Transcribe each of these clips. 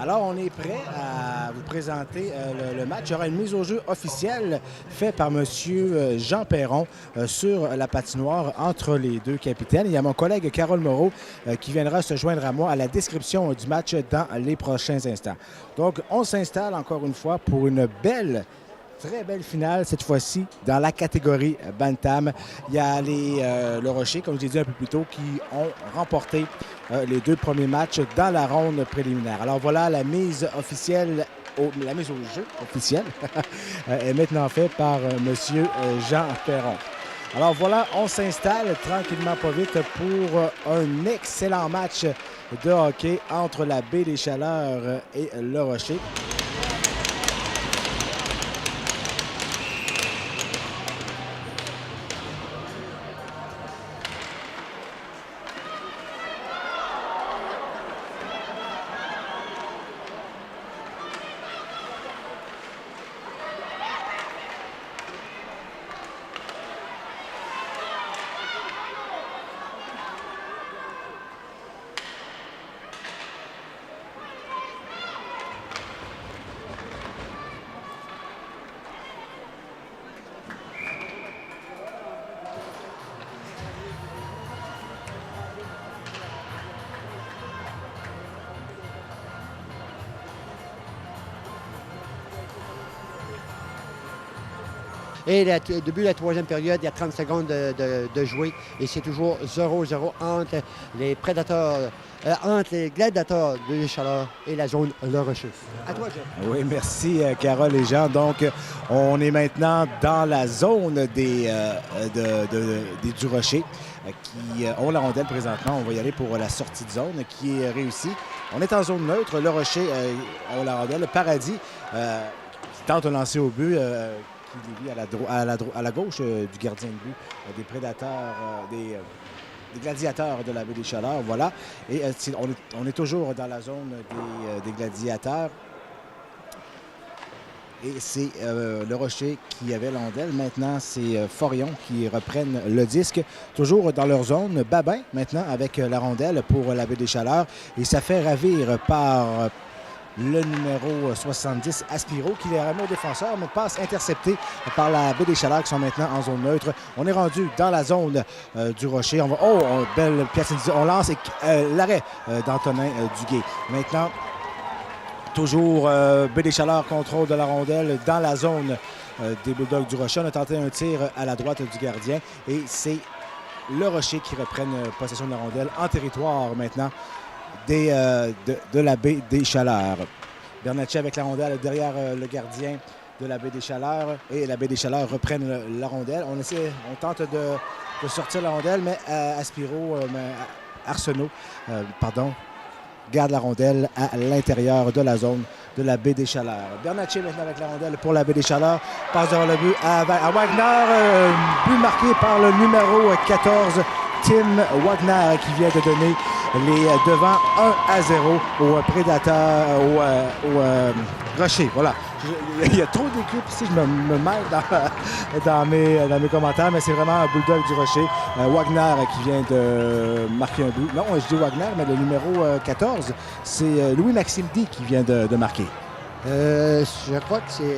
Alors, on est prêt à vous présenter le match. Il y aura une mise au jeu officielle faite par M. Jean Perron sur la patinoire entre les deux capitaines. Il y a mon collègue Carole Moreau qui viendra se joindre à moi à la description du match dans les prochains instants. Donc, on s'installe encore une fois pour une très belle finale, cette fois-ci, dans la catégorie Bantam. Il y a le Rocher, comme je l'ai dit un peu plus tôt, qui ont remporté les deux premiers matchs dans la ronde préliminaire. Alors voilà, la mise officielle, la mise au jeu officielle est maintenant faite par M. Jean Perron. Alors voilà, on s'installe tranquillement pas vite pour un excellent match de hockey entre la Baie des Chaleurs et le Rocher. Et le début de la troisième période, il y a 30 secondes de jouer et c'est toujours 0-0 entre les prédateurs, entre les gladiateurs de Chaleur et la zone Le Rocher. À toi, Jeff. Oui, merci, Carole et Jean. Donc, on est maintenant dans la zone du Rocher qui ont la rondelle présentement. On va y aller pour la sortie de zone qui est réussie. On est en zone neutre. Le Rocher ont la rondelle. Le Paradis tente de lancer au but. Qui dévie à la gauche du gardien de but, des prédateurs, des gladiateurs de la Baie des Chaleurs, voilà. Et on est toujours dans la zone des gladiateurs. Et c'est le Rocher qui avait l'ondelle. Maintenant, c'est Forion qui reprennent le disque. Toujours dans leur zone. Babin, maintenant, avec la rondelle pour la Baie des Chaleurs. Et ça fait ravir par le numéro 70, Aspiro, qui est remis au défenseur, mais passe interceptée par la Baie des Chaleurs qui sont maintenant en zone neutre. On est rendu dans la zone du Rocher. Belle pièce. On lance l'arrêt d'Antonin Duguay. Maintenant, toujours Baie des Chaleurs, contrôle de la rondelle dans la zone des Bulldogs du Rocher. On a tenté un tir à la droite du gardien et c'est le Rocher qui reprenne possession de la rondelle en territoire maintenant de la Baie des Chaleurs. Bernatchez avec la rondelle derrière le gardien de la Baie des Chaleurs et la Baie des Chaleurs reprennent la rondelle. On tente de sortir la rondelle, mais Arsenault garde la rondelle à l'intérieur de la zone de la Baie des Chaleurs. Bernatchez maintenant avec la rondelle pour la Baie des Chaleurs. Passe devant le but à Wagner. But marqué par le numéro 14, Tim Wagner, qui vient de donner les devants 1-0 au prédateur, au Rocher. Voilà. Il y a trop d'équipes ici, je me mêle dans mes commentaires, mais c'est vraiment un Bulldog du Rocher. Wagner qui vient de marquer un but. Non, je dis Wagner, mais le numéro 14, c'est Louis-Maxime D qui vient de marquer. Je crois que c'est...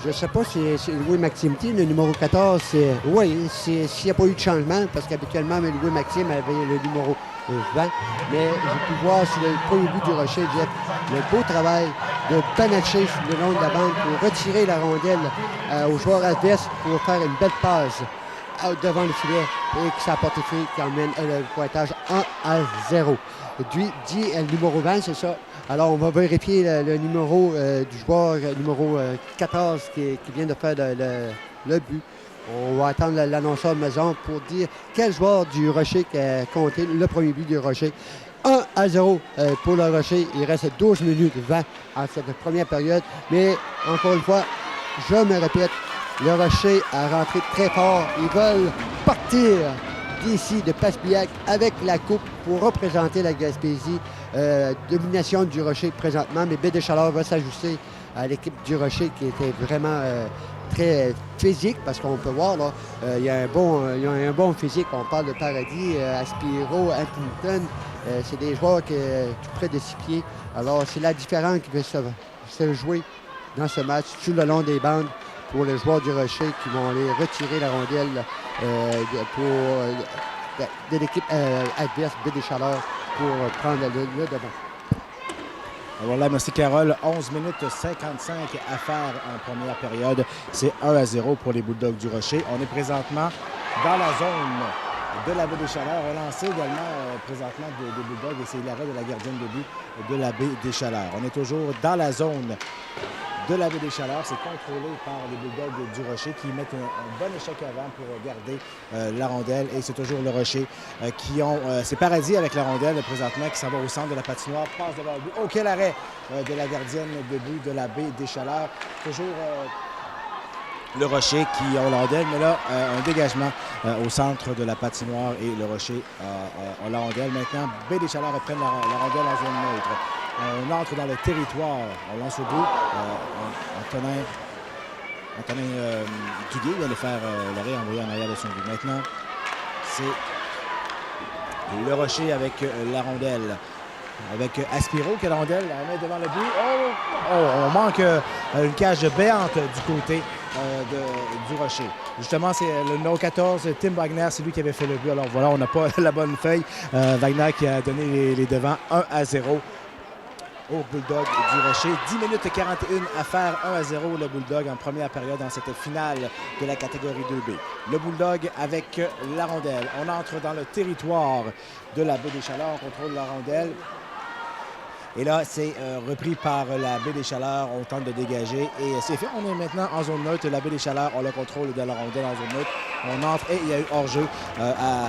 Je ne sais pas si c'est Louis-Maxime T, le numéro 14. Oui, s'il n'y a pas eu de changement, parce qu'habituellement, Louis-Maxime avait le numéro 20. Mais j'ai pu voir sur le premier but du Rocher, Jeff, le beau travail de Bernatchez sur le long de la bande pour retirer la rondelle aux joueurs adverses pour faire une belle passe devant le filet et que ça a porté fruit qui emmène le pointage 1-0. Dit le numéro 20, c'est ça. Alors, on va vérifier le numéro du joueur numéro 14 qui vient de faire le but. On va attendre l'annonceur de maison pour dire quel joueur du Rocher qui a compté le premier but du Rocher. 1-0 pour le Rocher. Il reste 12 minutes 20 en cette première période. Mais, encore une fois, je me répète, le Rocher a rentré très fort. Ils veulent partir d'ici de Paspillac avec la coupe pour représenter la Gaspésie. Domination du Rocher présentement, mais Baie des Chaleurs va s'ajuster à l'équipe du Rocher qui était vraiment très physique, parce qu'on peut voir, là, il y a un bon physique. On parle de Paradis, Aspiro, Huntington, C'est des joueurs qui tout près de 6 pieds. Alors, c'est la différence qui va se jouer dans ce match tout le long des bandes pour les joueurs du Rocher qui vont aller retirer la rondelle de l'équipe adverse Baie des Chaleurs pour prendre le devant. Alors là, merci Carole. 11 minutes 55 à faire en première période. C'est 1-0 pour les Bulldogs du Rocher. On est présentement dans la zone de la Baie des Chaleurs. Relancé également présentement des Bulldogs et c'est l'arrêt de la gardienne de but de la Baie des Chaleurs. On est toujours dans la zone de la Baie des Chaleurs. C'est contrôlé par les Bulldogs du Rocher qui mettent un bon échec avant pour garder la rondelle. Et c'est toujours le Rocher qui ont... c'est Paradis avec la rondelle présentement qui s'en va au centre de la patinoire. Passe devant le but. Oh, quel arrêt de la gardienne de but de la Baie des Chaleurs. Toujours... le Rocher qui ont la rondelle, mais là, un dégagement au centre de la patinoire et le Rocher a la rondelle. Maintenant, Baie des Chaleurs reprennent la rondelle en zone neutre. On entre dans le territoire, on lance au bout. Antonin Duguay vient de faire l'arrêt envoyé en arrière de son but. Maintenant, c'est le Rocher avec la rondelle. Avec Aspiro qui a la rondelle, la met devant le but. On manque une cage béante du côté du Rocher. Justement, c'est le numéro 14, Tim Wagner, c'est lui qui avait fait le but. Alors voilà, on n'a pas la bonne feuille. Wagner qui a donné les devants 1-0 au Bulldog du Rocher. 10 minutes 41 à faire 1-0 le Bulldog en première période dans cette finale de la catégorie 2B. Le Bulldog avec la rondelle. On entre dans le territoire de la Baie des Chaleurs. On contrôle la rondelle. Et là, c'est repris par la Baie des Chaleurs. On tente de dégager et c'est fait. On est maintenant en zone neutre. La Baie des Chaleurs a le contrôle de la rondelle en zone neutre. On entre et il y a eu hors-jeu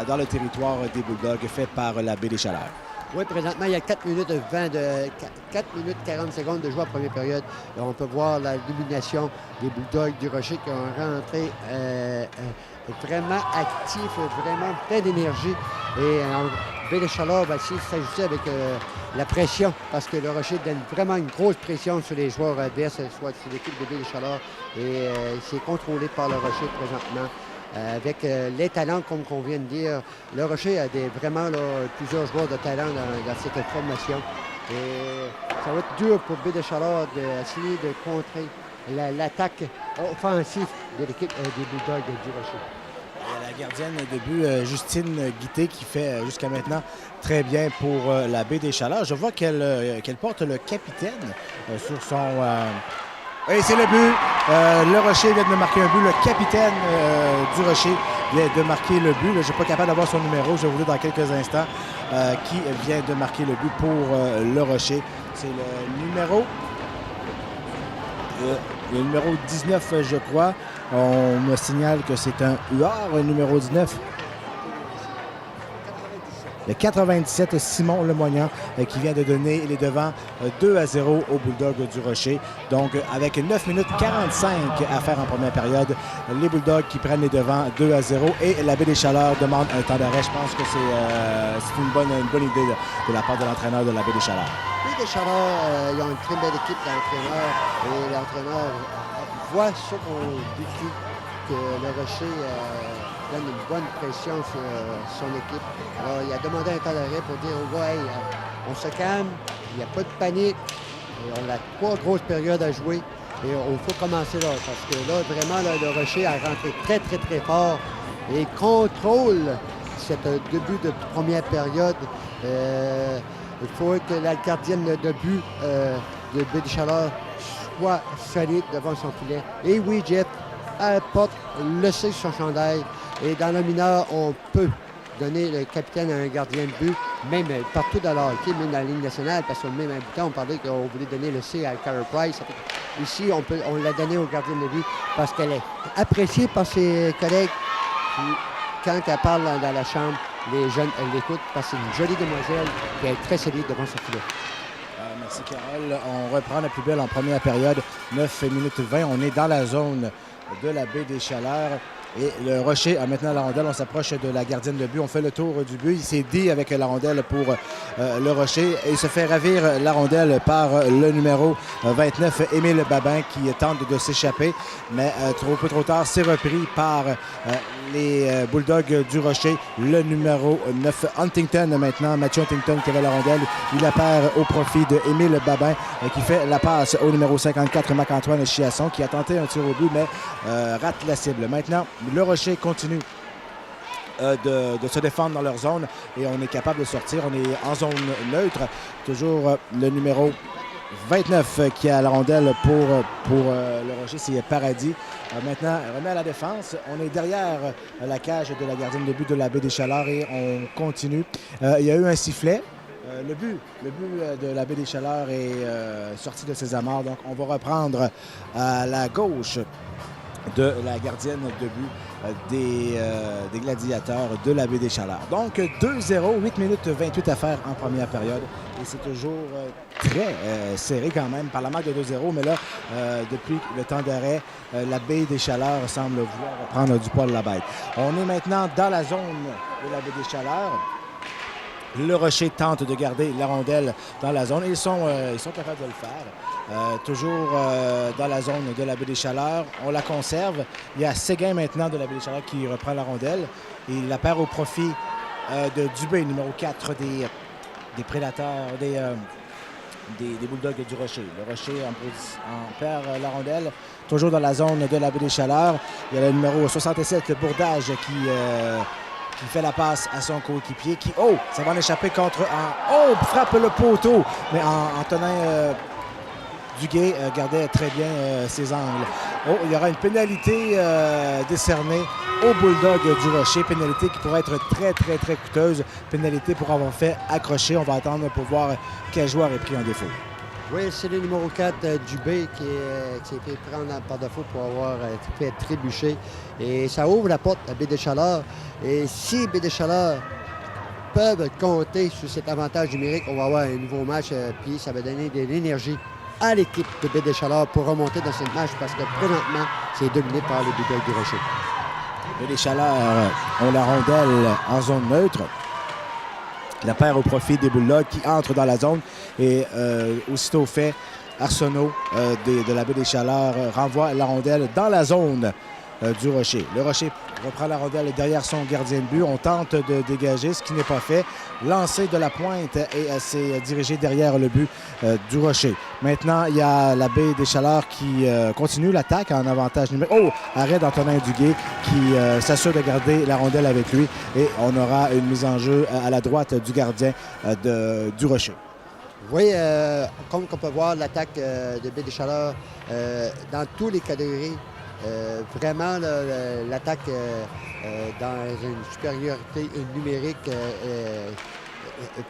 dans le territoire des Bulldogs fait par la Baie des Chaleurs. Oui, présentement, il y a 4 minutes 40 secondes de jouer en première période. Là, on peut voir la domination des Bulldogs du Rocher qui ont rentré vraiment actifs, vraiment plein d'énergie. Et Baie des Chaleurs va essayer de s'ajuster avec la pression parce que le Rocher donne vraiment une grosse pression sur les joueurs adverses, soit sur l'équipe de Baie des Chaleurs. Et c'est contrôlé par le Rocher présentement. Avec les talents, comme on vient de dire. Le Rocher a vraiment plusieurs joueurs de talent dans cette formation. Et ça va être dur pour Baie des Chaleurs d'essayer de contrer l'attaque offensive de l'équipe des Bulldogs du Rocher. La gardienne de but, Justine Guité, qui fait jusqu'à maintenant très bien pour la Baie des Chaleurs. Je vois qu'elle porte le capitaine sur son... Et c'est le but. Le Rocher vient de marquer un but. Le capitaine du Rocher vient de marquer le but. Je ne suis pas capable d'avoir son numéro. Je vais vous dire dans quelques instants qui vient de marquer le but pour le Rocher. C'est le numéro 19, je crois. On me signale que c'est un UR, numéro 19. Le 97, Simon Lemoignan, qui vient de donner les devants 2-0 au Bulldog du Rocher. Donc, avec 9 minutes 45 à faire en première période, les Bulldogs qui prennent les devants 2-0 et la Baie des Chaleurs demande un temps d'arrêt. Je pense que c'est une bonne idée de la part de l'entraîneur de la Baie des Chaleurs. Les des Chaleurs, ils ont une très belle équipe d'entraîneurs et l'entraîneur voit sur son vécu que le Rocher donne une bonne pression sur son équipe. Alors, il a demandé un temps d'arrêt pour dire aux gars, hey, on se calme, il n'y a pas de panique, on a 3 grosses périodes à jouer et il faut commencer là. Parce que là, vraiment, là, le Rocher a rentré très, très, très fort et contrôle cette début de première période. Il faut que la gardienne de but de Baie des Chaleurs soit solide devant son filet. Et oui, Jeff apporte le C sur son chandail. Et dans le mineur, on peut donner le capitaine à un gardien de but, même partout dans le hockey, même dans la Ligue nationale, parce que même à bout on parlait qu'on voulait donner le C à Carey Price. Ici, on l'a donné au gardien de but parce qu'elle est appréciée par ses collègues. Puis, quand elle parle dans la chambre, les jeunes, elle l'écoute parce que c'est une jolie demoiselle qui est très solide devant son filet. Merci, Carole. On reprend la plus belle en première période, 9 minutes 20. On est dans la zone de la baie des Chaleurs. Et le Rocher a maintenant la rondelle. On s'approche de la gardienne de but. On fait le tour du but. Il s'est dit avec la rondelle pour le Rocher. Et il se fait ravir la rondelle par le numéro 29, Émile Babin, qui tente de s'échapper. Mais trop tard, c'est repris par les Bulldogs du Rocher. Le numéro 9, Huntington maintenant. Mathieu Huntington qui avait la rondelle. Il la perd au profit de Émile Babin qui fait la passe au numéro 54, Marc-Antoine Chiasson, qui a tenté un tir au but, mais rate la cible. Maintenant, le Rocher continue de se défendre dans leur zone et on est capable de sortir. On est en zone neutre. Toujours le numéro 29 qui a la rondelle pour le Rocher, c'est Paradis. Maintenant, remet à la défense. On est derrière la cage de la gardienne de but de la baie des Chaleurs et on continue. Il y a eu un sifflet. Le but de la baie des Chaleurs est sorti de ses amarres. Donc, on va reprendre à la gauche de la gardienne de but des Gladiateurs de la baie des Chaleurs. Donc 2-0, 8 minutes 28 à faire en première période. Et c'est toujours très serré quand même par la marque de 2-0. Mais là, depuis le temps d'arrêt, la baie des Chaleurs semble vouloir prendre du poil la bête. On est maintenant dans la zone de la baie des Chaleurs. Le Rocher tente de garder la rondelle dans la zone. Ils sont capables de le faire. Toujours dans la zone de la baie des Chaleurs. On la conserve. Il y a Séguin maintenant de la baie des Chaleurs qui reprend la rondelle. Il la perd au profit de Dubé, numéro 4 des Prédateurs, des Bulldogs du Rocher. Le Rocher en perd la rondelle. Toujours dans la zone de la baie des Chaleurs. Il y a le numéro 67, le Bourdage, qui fait la passe à son coéquipier, ça va en échapper frappe le poteau, mais Antonin Duguay gardait très bien ses angles. Il y aura une pénalité décernée au Bulldog du Rocher, pénalité qui pourrait être très, très, très coûteuse, pénalité pour avoir fait accrocher. On va attendre pour voir quel joueur est pris en défaut. Oui, c'est le numéro 4, Dubé, qui s'est fait prendre par défaut pour avoir fait trébucher. Et ça ouvre la porte à Baie des Chaleurs. Et si Baie des Chaleurs peuvent compter sur cet avantage numérique, on va avoir un nouveau match. Puis ça va donner de l'énergie à l'équipe de Baie des Chaleurs pour remonter dans ce match parce que présentement, c'est dominé par les Bulldogs du Rocher. Baie des Chaleurs ont la rondelle en zone neutre. La paire au profit des Bulldogs qui entrent dans la zone. Et aussitôt fait, Arsenault de la baie des Chaleurs renvoie la rondelle dans la zone du Rocher. Le Rocher reprend la rondelle derrière son gardien de but. On tente de dégager, ce qui n'est pas fait. Lancé de la pointe et s'est dirigé derrière le but du Rocher. Maintenant, il y a la baie des Chaleurs qui continue l'attaque en avantage numérique. Arrêt d'Antonin Duguay qui s'assure de garder la rondelle avec lui. Et on aura une mise en jeu à la droite du gardien du Rocher. Oui, comme on peut voir, l'attaque de Baie des Chaleurs dans toutes les catégories. Vraiment, l'attaque dans une supériorité numérique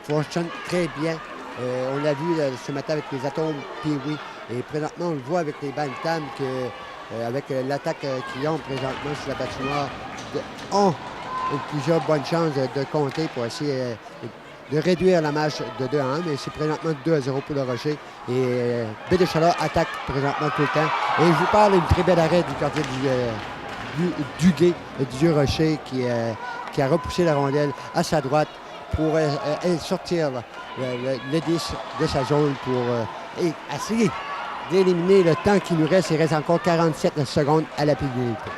fonctionne très bien. On l'a vu ce matin avec les Atomes Pee-Wee. Et présentement, on le voit avec les Bantams avec l'attaque qu'ils ont présentement sur la patinoire, ont plusieurs bonnes chances de compter pour essayer de réduire la marche de 2-1, mais c'est présentement 2-0 pour le Rocher. Et Baie des Chaleurs attaque présentement tout le temps. Et je vous parle d'une très belle arrêt du quartier du Duguay du Rocher qui a repoussé la rondelle à sa droite pour sortir le 10 de sa zone pour essayer d'éliminer le temps qui nous reste. Il reste encore 47 secondes à la pénalité.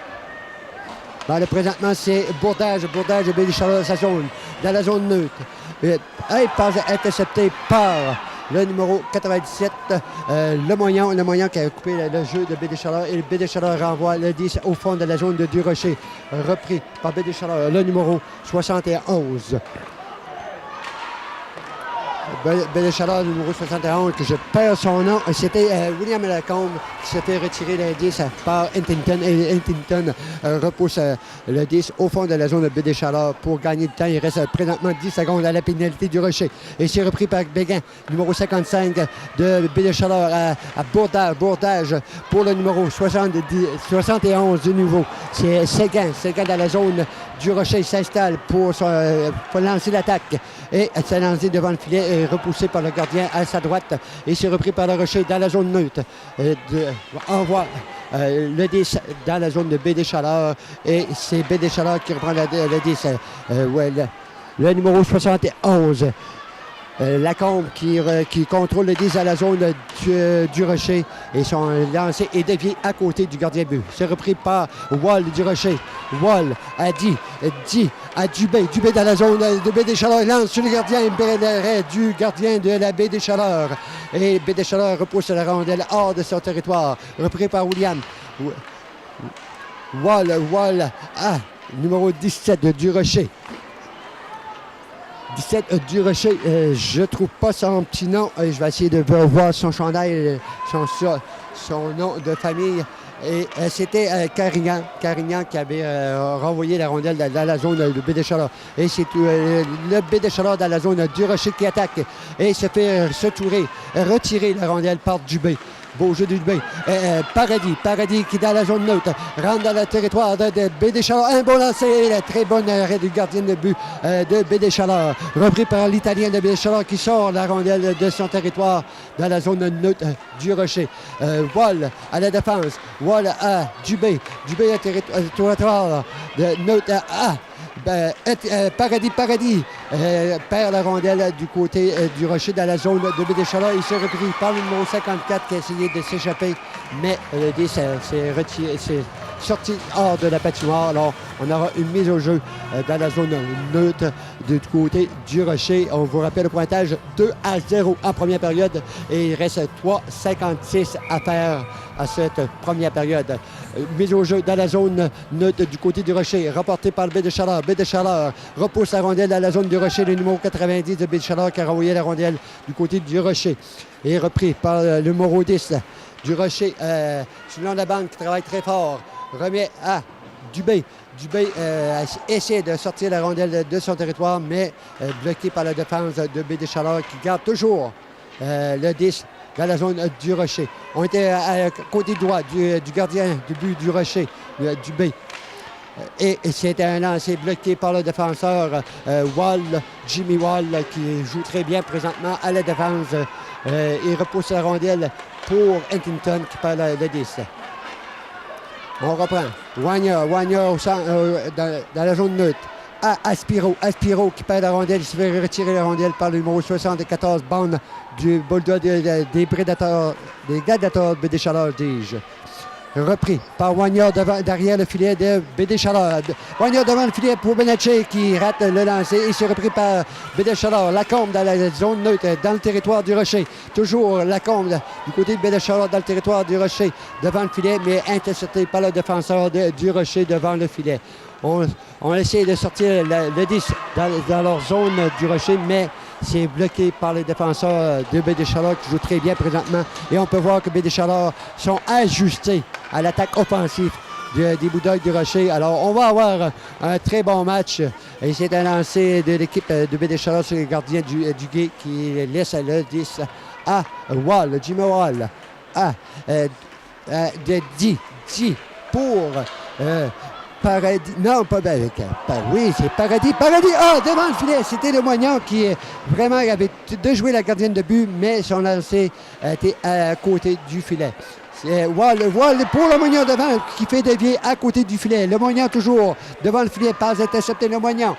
Bon, présentement, c'est Bourdage de Baie des Chaleurs, sa zone, dans la zone neutre. Il passe intercepté par le numéro 97, le moyen qui a coupé le jeu de Baie des Chaleurs. Et le Baie des Chaleurs renvoie le 10 au fond de la zone de Durocher, repris par Baie des Chaleurs, le numéro 71. Baie des Chaleurs, le numéro 71, que je perds son nom. C'était William Lacombe qui s'est fait retirer l'indice par Huntington. Et Huntington repousse le 10 au fond de la zone de Baie des Chaleurs pour gagner du temps. Il reste présentement 10 secondes à la pénalité du Rocher. Et c'est repris par Béguin, numéro 55 de Baie des Chaleurs à Bourdage pour le numéro 71 du nouveau. C'est Séguin dans la zone du Rocher. Il s'installe pour lancer l'attaque. Et s'est lancé devant le filet et repoussé par le gardien à sa droite. Et c'est repris par le Rocher dans la zone neutre. Envoie le 10 dans la zone de Baie des Chaleurs. Et c'est Baie des Chaleurs qui reprend le 10. Le numéro 71. Lacombe qui contrôle le 10 à la zone du Rocher et son lancé est dévié à côté du gardien de but. C'est repris par Wall du Rocher. Wall a dit à Dubé. Dubé dans la zone de Baie des Chaleurs. Il lance sur le gardien. Bel arrêt du gardien de la Baie des Chaleurs. Et Baie des Chaleurs repousse la rondelle hors de son territoire. Repris par William. Wall numéro 17 du Rocher. 17 du Rocher, je trouve pas son petit nom. Je vais essayer de voir son chandail, son nom de famille. Et c'était Carignan qui avait renvoyé la rondelle dans la zone de Baie des Chaleurs. Et c'est le Baie des Chaleurs dans la zone du Rocher qui attaque et se fait retirer la rondelle par Dubé. Beau jeu de Dubé. Paradis qui est dans la zone neutre. Rentre dans le territoire de Baie des Chaleurs. Un bon lancer. Très bon arrêt du gardien de but de Baie des Chaleurs. Repris par l'Italien de Baie des Chaleurs qui sort la rondelle de son territoire dans la zone neutre du Rocher. Wall à la défense. Wall à Dubé. Dubé à territoire de neutre à Paradis perd la rondelle du côté du Rocher dans la zone de Baie des Chaleurs. Il s'est repris par le numéro 54 qui a essayé de s'échapper, mais le 10 s'est sorti hors de la patinoire. Alors, on aura une mise au jeu dans la zone neutre du côté du Rocher. On vous rappelle le pointage 2-0 en première période et il reste 3,56 à faire à cette première période. Mise au jeu dans la zone neutre du côté du Rocher, rapporté par le Baie des Chaleurs. Baie des Chaleurs repousse la rondelle dans la zone du Rocher, le numéro 90 de Baie des Chaleurs qui a renvoyé la rondelle du côté du Rocher. Et repris par le numéro 10 du Rocher, sur la banque qui travaille très fort. Remet à Dubé. Dubé essaie de sortir la rondelle de son territoire, mais bloqué par la défense de Baie des Chaleurs qui garde toujours le 10 dans la zone du Rocher. On était à côté droit du gardien du but du Rocher, Dubé. Et c'était un lancer bloqué par le défenseur Jimmy Wall, qui joue très bien présentement à la défense. Il repousse la rondelle pour Huntington qui perd le 10. On reprend. Wagner dans la zone neutre. Aspiro qui perd la rondelle. Il se fait retirer la rondelle par le numéro 74, bande du Bulldog des Gladiateurs de Baie des Chaleurs, dis-je. Repris par Wagner derrière le filet de Baie des Chaleurs. Wagner devant le filet pour Benacci qui rate le lancer. Il s'est repris par Baie des Chaleurs. Lacombe dans la zone neutre, dans le territoire du Rocher. Toujours Lacombe du côté de Baie des Chaleurs dans le territoire du Rocher. Devant le filet, mais intercepté par le défenseur du Rocher devant le filet. On essaie de sortir le 10 dans leur zone du Rocher, mais c'est bloqué par les défenseurs de Baie des Chaleurs qui jouent très bien présentement. Et on peut voir que Baie des Chaleurs sont ajustés à l'attaque offensive des Bulldogs du Rocher. Alors, on va avoir un très bon match. Et c'est un lancer de l'équipe de Baie des Chaleurs sur les gardiens du Gué qui laisse le 10 à Wall, Jimmy Wall. De 10 pour... Paradis, non, pas avec. Oui, c'est Paradis. Devant le filet, c'était le Moignon qui vraiment avait de jouer la gardienne de but, mais son lancer était à côté du filet. C'est Wall pour le Moignon devant qui fait dévier à côté du filet. Le Moignon toujours devant le filet, passe intercepté le Moignon.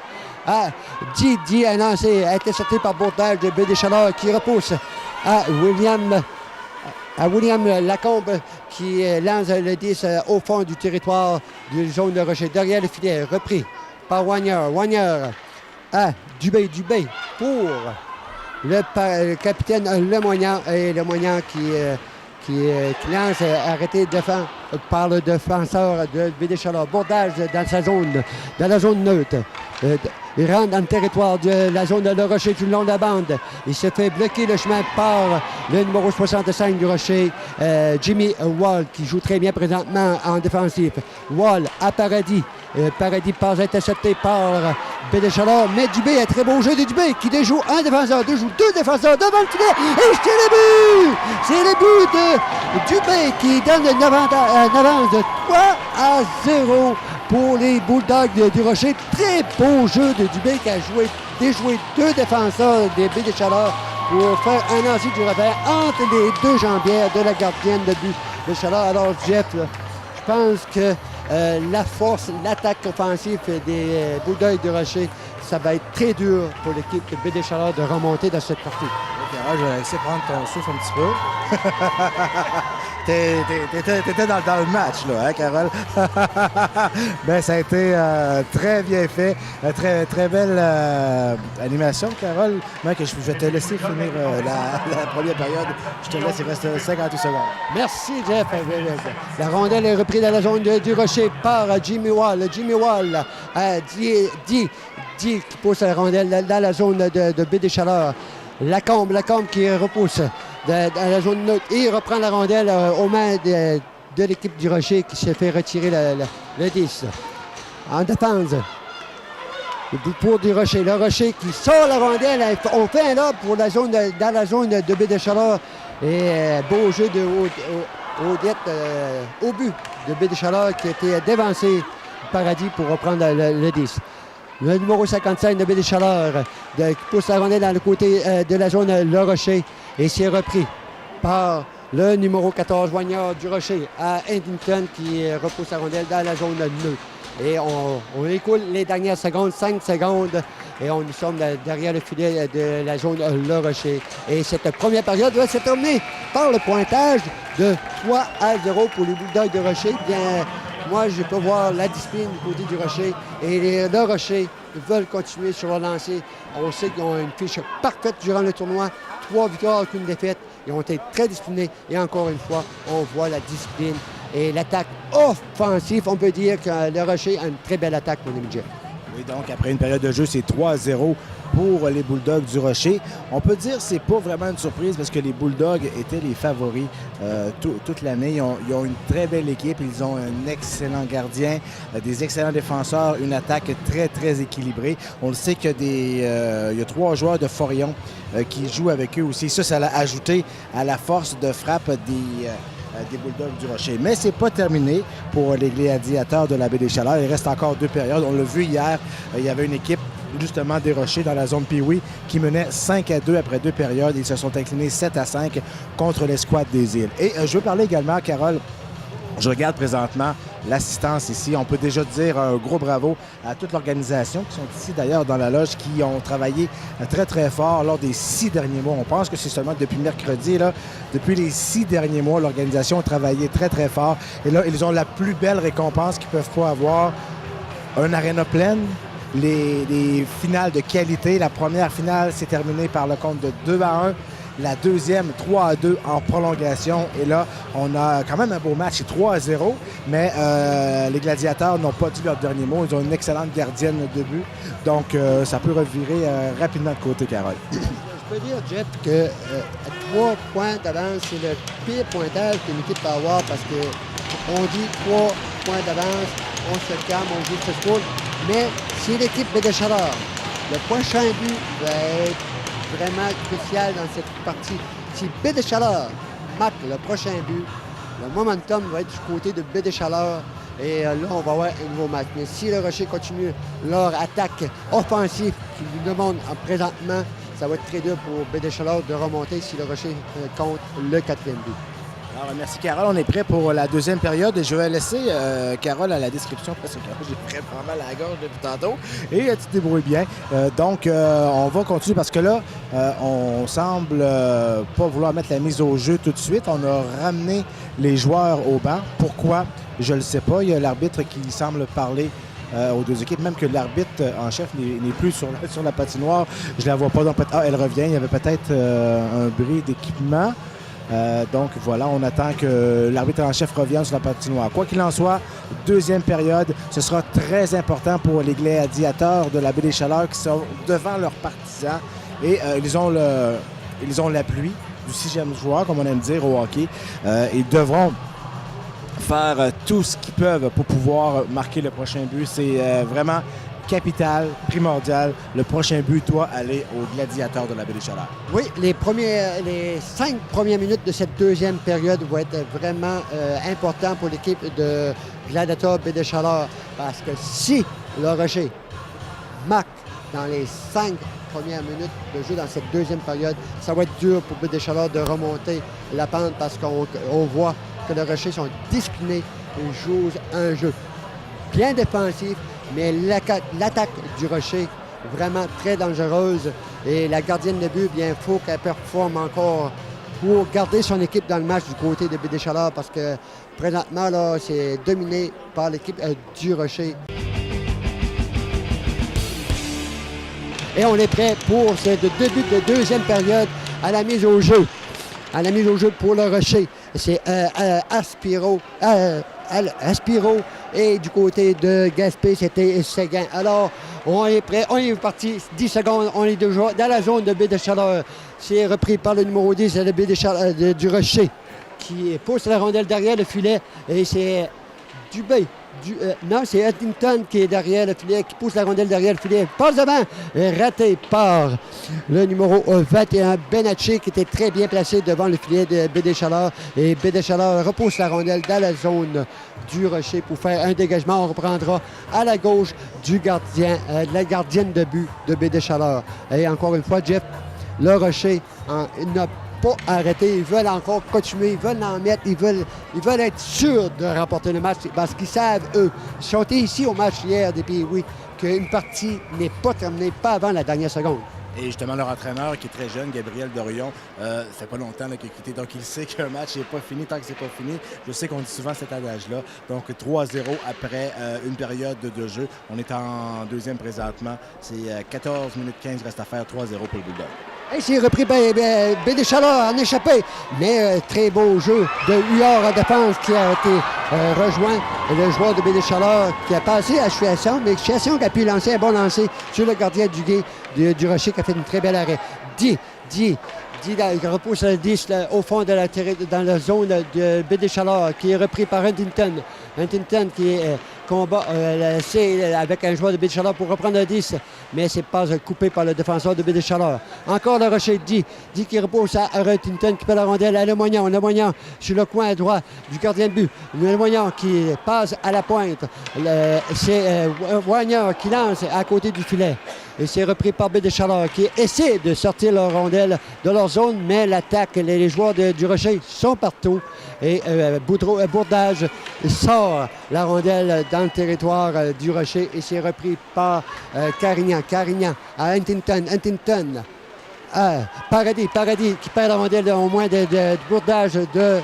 Dit un lancer intercepté par Bourdage de Baie des Chaleurs qui repousse à William Lacombe qui lance le 10 au fond du territoire de zone de Rocher. Derrière le filet, repris par Wagner à Dubé pour le capitaine Lemoignan. Et Lemoignan qui lance arrêté par le défenseur de Baie des Chaleurs. Bourdage dans la zone neutre. Il rentre dans le territoire de la zone de Le Rocher tout le long de la bande. Il se fait bloquer le chemin par le numéro 65 du Rocher, Jimmy Wall, qui joue très bien présentement en défensif. Wall à Paradis. Paradis passe intercepté par Baie des Chaleurs. Mais Dubé, un très beau jeu de Dubé qui déjoue un défenseur, deux défenseurs devant le filet. Et c'est le but! C'est le but de Dubé qui donne une avance de 3-0 pour les Bulldogs du Rocher. Très beau jeu de Dubé qui a déjoué deux défenseurs des Baie des Chaleurs pour faire un lancer du revers entre les deux jambières de la gardienne de but de Chaleur. Alors, Jeff, là, je pense que la force, l'attaque offensive des Bulldogs du Rocher, ça va être très dur pour l'équipe de BD Chaleur de remonter dans cette partie. Carole, je vais laisser prendre ton souffle un petit peu. T'étais dans le match, là, hein, Carole? Ben, ça a été très bien fait. Très, très belle animation, Carole. Moi, je vais te laisser finir la première période. Je te laisse, il reste 58 secondes. Merci, Jeff. La rondelle est reprise dans la zone du Rocher par Jimmy Wall. Jimmy Wall qui pousse la rondelle dans la zone de BD Chaleur. Lacombe qui repousse dans la zone neutre et reprend la rondelle aux mains de l'équipe du Rocher qui s'est fait retirer le 10. En défense, pour du Rocher. Le Rocher qui sort la rondelle. On fait un lob pour dans la zone de BD Chaleur. Et beau jeu au but de BD Chaleur qui a été dévancé Paradis pour reprendre le 10. Le numéro 55 de BD Chaleur qui pousse la rondelle dans le côté de la zone Le Rocher et c'est repris par le numéro 14 Voignard du Rocher à Huntington qui repousse la rondelle dans la zone neutre. Et on écoule les dernières secondes, 5 secondes, et nous sommes derrière le filet de la zone Le Rocher. Et cette première période va se terminer par le pointage de 3-0 pour les Bulldogs de Rocher. Bien, moi, je peux voir la discipline du côté du Rocher. Et Le Rocher veulent continuer sur leur lancée. On sait qu'ils ont une fiche parfaite durant le tournoi. 3 victoires, aucune défaite. Ils ont été très disciplinés. Et encore une fois, on voit la discipline et l'attaque offensive. On peut dire que Le Rocher a une très belle attaque, mon ami Jeff. Oui, donc après une période de jeu, c'est 3-0 pour les Bulldogs du Rocher. On peut dire que c'est pas vraiment une surprise parce que les Bulldogs étaient les favoris toute l'année. Ils ont une très belle équipe. Ils ont un excellent gardien, des excellents défenseurs, une attaque très, très équilibrée. On le sait qu'il y a 3 joueurs de Forion qui jouent avec eux aussi. Ça l'a ajouté à la force de frappe des Bulldogs du Rocher. Mais c'est pas terminé pour les Gladiateurs de la Baie des Chaleurs. Il reste encore 2 périodes. On l'a vu hier, il y avait une équipe justement des Rochers dans la zone Pee-Wee qui menait 5-2 après 2 périodes. Ils se sont inclinés 7-5 contre l'escouade des îles. Et je veux parler également, Carole, je regarde présentement l'assistance ici. On peut déjà dire un gros bravo à toute l'organisation qui sont ici d'ailleurs dans la loge, qui ont travaillé très, très fort lors des 6 derniers mois. On pense que c'est seulement depuis mercredi, là. Depuis les 6 derniers mois, l'organisation a travaillé très, très fort. Et là, ils ont la plus belle récompense qu'ils peuvent pas avoir. Un aréna pleine, les finales de qualité. La première finale s'est terminée par le compte de 2-1. La deuxième, 3-2 en prolongation. Et là, on a quand même un beau match, c'est 3-0. Mais les Gladiateurs n'ont pas dit leur dernier mot. Ils ont une excellente gardienne de but. Donc, ça peut revirer rapidement de côté, Carole. Je peux dire, Jeff, que à 3 points d'avance, c'est le pire pointage qu'une équipe peut avoir parce qu'on dit 3 points d'avance, on se calme, on joue ce sport. Mais c'est l'équipe de Chaleur. Le prochain but va être vraiment crucial dans cette partie. Si Baie des Chaleurs marque le prochain but, le momentum va être du côté de Baie des Chaleurs et là, on va avoir un nouveau match. Mais si le Rocher continue leur attaque offensive qu'ils nous demandent présentement, ça va être très dur pour Baie des Chaleurs de remonter si le Rocher compte le 4e but. Alors, merci, Carole. On est prêt pour la deuxième période. Et je vais laisser Carole à la description parce que j'ai vraiment mal à la gorge depuis tantôt. Et tu te débrouilles bien. Donc, on va continuer parce que là, on semble pas vouloir mettre la mise au jeu tout de suite. On a ramené les joueurs au banc. Pourquoi? Je ne le sais pas. Il y a l'arbitre qui semble parler aux 2 équipes, même que l'arbitre en chef n'est plus sur la patinoire. Je la vois pas. Donc, elle revient. Il y avait peut-être un bris d'équipement. Donc voilà, on attend que l'arbitre en chef revienne sur la patinoire. Quoi qu'il en soit, deuxième période, ce sera très important pour les Gladiateurs de la Baie des Chaleurs qui sont devant leurs partisans. Et ils ont l'appui du 6e joueur, comme on aime dire au hockey. Ils devront faire tout ce qu'ils peuvent pour pouvoir marquer le prochain but. C'est vraiment capital, primordial. Le prochain but doit aller aux Gladiateurs de la Baie des Chaleurs. Oui, les 5 premières minutes de cette deuxième période vont être vraiment importants pour l'équipe de Gladiateurs Baie des Chaleurs parce que si le Rocher marque dans les 5 premières minutes de jeu dans cette deuxième période, ça va être dur pour Baie des Chaleurs de remonter la pente parce qu'on voit que le Rocher sont disciplinés et jouent un jeu bien défensif, mais l'attaque du Rocher vraiment très dangereuse. Et la gardienne de but, bien, il faut qu'elle performe encore pour garder son équipe dans le match du côté de Baie-des-Chaleurs parce que présentement, là, c'est dominé par l'équipe du Rocher. Et on est prêt pour ce début de deuxième période à la mise au jeu. À la mise au jeu pour le Rocher. C'est Aspiro. Et du côté de Gaspé, c'était Séguin. Alors, on est prêt, on est parti. 10 secondes, on est déjà dans la zone de Baie-des-Chaleurs. C'est repris par le numéro 10 de du Rocher qui pousse la rondelle derrière le filet. Et c'est Dubé. Non, c'est Huntington qui est derrière le filet, qui pousse la rondelle derrière le filet. Passe devant, raté par le numéro 21, Benacci, qui était très bien placé devant le filet de Baie-des-Chaleurs. Et Baie-des-Chaleurs repousse la rondelle dans la zone du Rocher pour faire un dégagement. On reprendra à la gauche du gardien, de la gardienne de but de Baie-des-Chaleurs. Et encore une fois, Jeff, le Rocher n'a pas arrêter, ils veulent encore continuer, ils veulent en mettre, ils veulent être sûrs de remporter le match parce qu'ils savent, eux, ils sont ici au match hier des Pee-Wee, qu'une partie n'est pas terminée, pas avant la dernière seconde. Et justement, leur entraîneur, qui est très jeune, Gabriel Dorion, ça fait pas longtemps qu'il a quitté. Donc, il sait qu'un match n'est pas fini tant que c'est pas fini. Je sais qu'on dit souvent cet adage-là. Donc, 3-0 après une période de jeu. On est en deuxième présentement. C'est 14 minutes 15 reste à faire. 3-0 pour le Bulldog. Et c'est repris Baie-des-Chaleurs en échappé. Mais très beau jeu de Huard en défense qui a été rejoint. Le joueur de Baie-des-Chaleurs qui a passé à Chuation, mais Chuation qui a pu lancer un bon lancer sur le gardien du Rocher qui a fait une très belle arrêt. Il repousse le 10 au fond de dans la zone de Baie-des-Chaleurs qui est repris par Huntington. Huntington qui est combat avec un joueur de Baie-des-Chaleurs pour reprendre le 10, mais c'est pas coupé par le défenseur de Baie-des-Chaleurs. Encore le Rocher, dit qui repousse à Huntington qui fait la rondelle à Lemoignan sur le coin droit du gardien de but. Lemoignan qui passe à la pointe. C'est Wagner qui lance à côté du filet. Et c'est repris par Baie-des-Chaleurs qui essaie de sortir leur rondelle de leur zone, mais l'attaque, les joueurs du Rocher sont partout. Et Bourdage sort la rondelle dans le territoire du Rocher et c'est repris par Carignan. Carignan à Huntington. Paradis qui perd la rondelle au moins de Bourdage de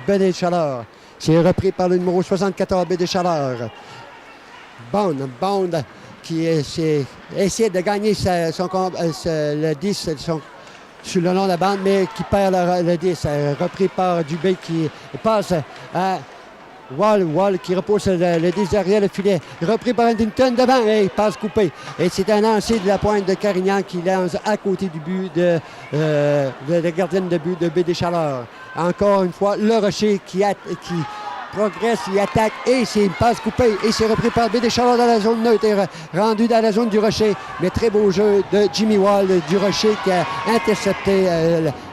Baie-des-Chaleurs. C'est repris par le numéro 74, Baie-des-Chaleurs. Bond qui essaie de gagner le 10 sur le long de la bande, mais qui perd le 10. Repris par Dubé qui passe à Wall qui repousse le 10 derrière le filet. Repris par Huntington devant et passe coupé. Et c'est un lancer de la pointe de Carignan qui lance à côté du but de la gardienne de but de Baie-des-Chaleurs. Encore une fois, le Rocher qui progresse, il attaque et c'est une passe coupée et c'est repris par Baie-des-Chaleurs dans la zone neutre et rendu dans la zone du Rocher. Mais très beau jeu de Jimmy Wall du Rocher qui a intercepté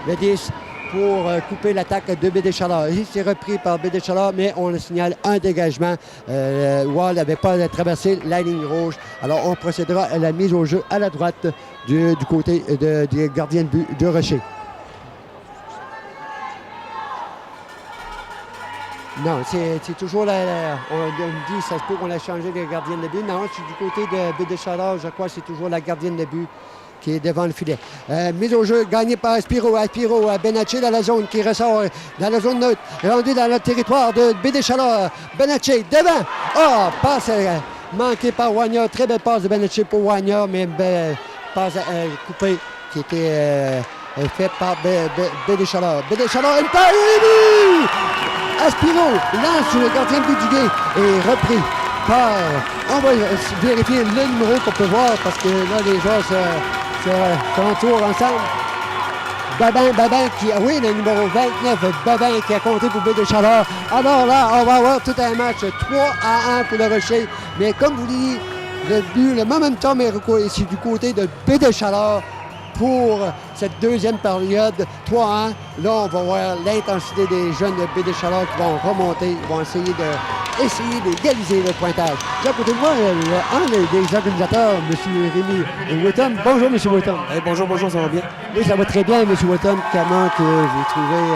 le 10 pour couper l'attaque de Baie-des-Chaleurs. C'est repris par Baie-des-Chaleurs, mais on le signale un dégagement. Wall n'avait pas traversé la ligne rouge. Alors on procédera à la mise au jeu à la droite du côté du gardien de but du Rocher. Non, c'est toujours on me dit, ça se peut qu'on a changé les gardiennes de but. Non, c'est du côté de Baie-des-Chaleurs, je crois que c'est toujours la gardienne de but qui est devant le filet. Mise au jeu, gagnée par Aspiro à Benacci dans la zone, qui ressort dans la zone neutre, rendu dans le territoire de Baie-des-Chaleurs. Benacci devant. Passe manquée par Wagner. Très belle passe de Benacci pour Wagner, mais passe coupée qui était faite par Baie-des-Chaleurs. Baie-des-Chaleurs, une passe! Aspiro lance sur le gardien de but du Gué et repris par... On va vérifier le numéro qu'on peut voir parce que là, les joueurs se entourent ensemble. Babin qui... Oui, le numéro 29, Babin qui a compté pour Baie-des-Chaleurs. Alors là, on va avoir tout un match 3-1 pour le Rocher. Mais comme vous dites, le but, le momentum est du côté de Baie-des-Chaleurs pour cette deuxième période, 3-1. Là, on va voir l'intensité des jeunes de Baie-des-Chaleurs qui vont remonter, ils vont essayer d'égaliser le pointage. J'ai à côté de moi, un des organisateurs, M. Rémi Whitton. Bonjour, M. Whitton. Hey, bonjour, ça va bien? Oui, ça va très bien, M. Whitton. Comment que vous trouvez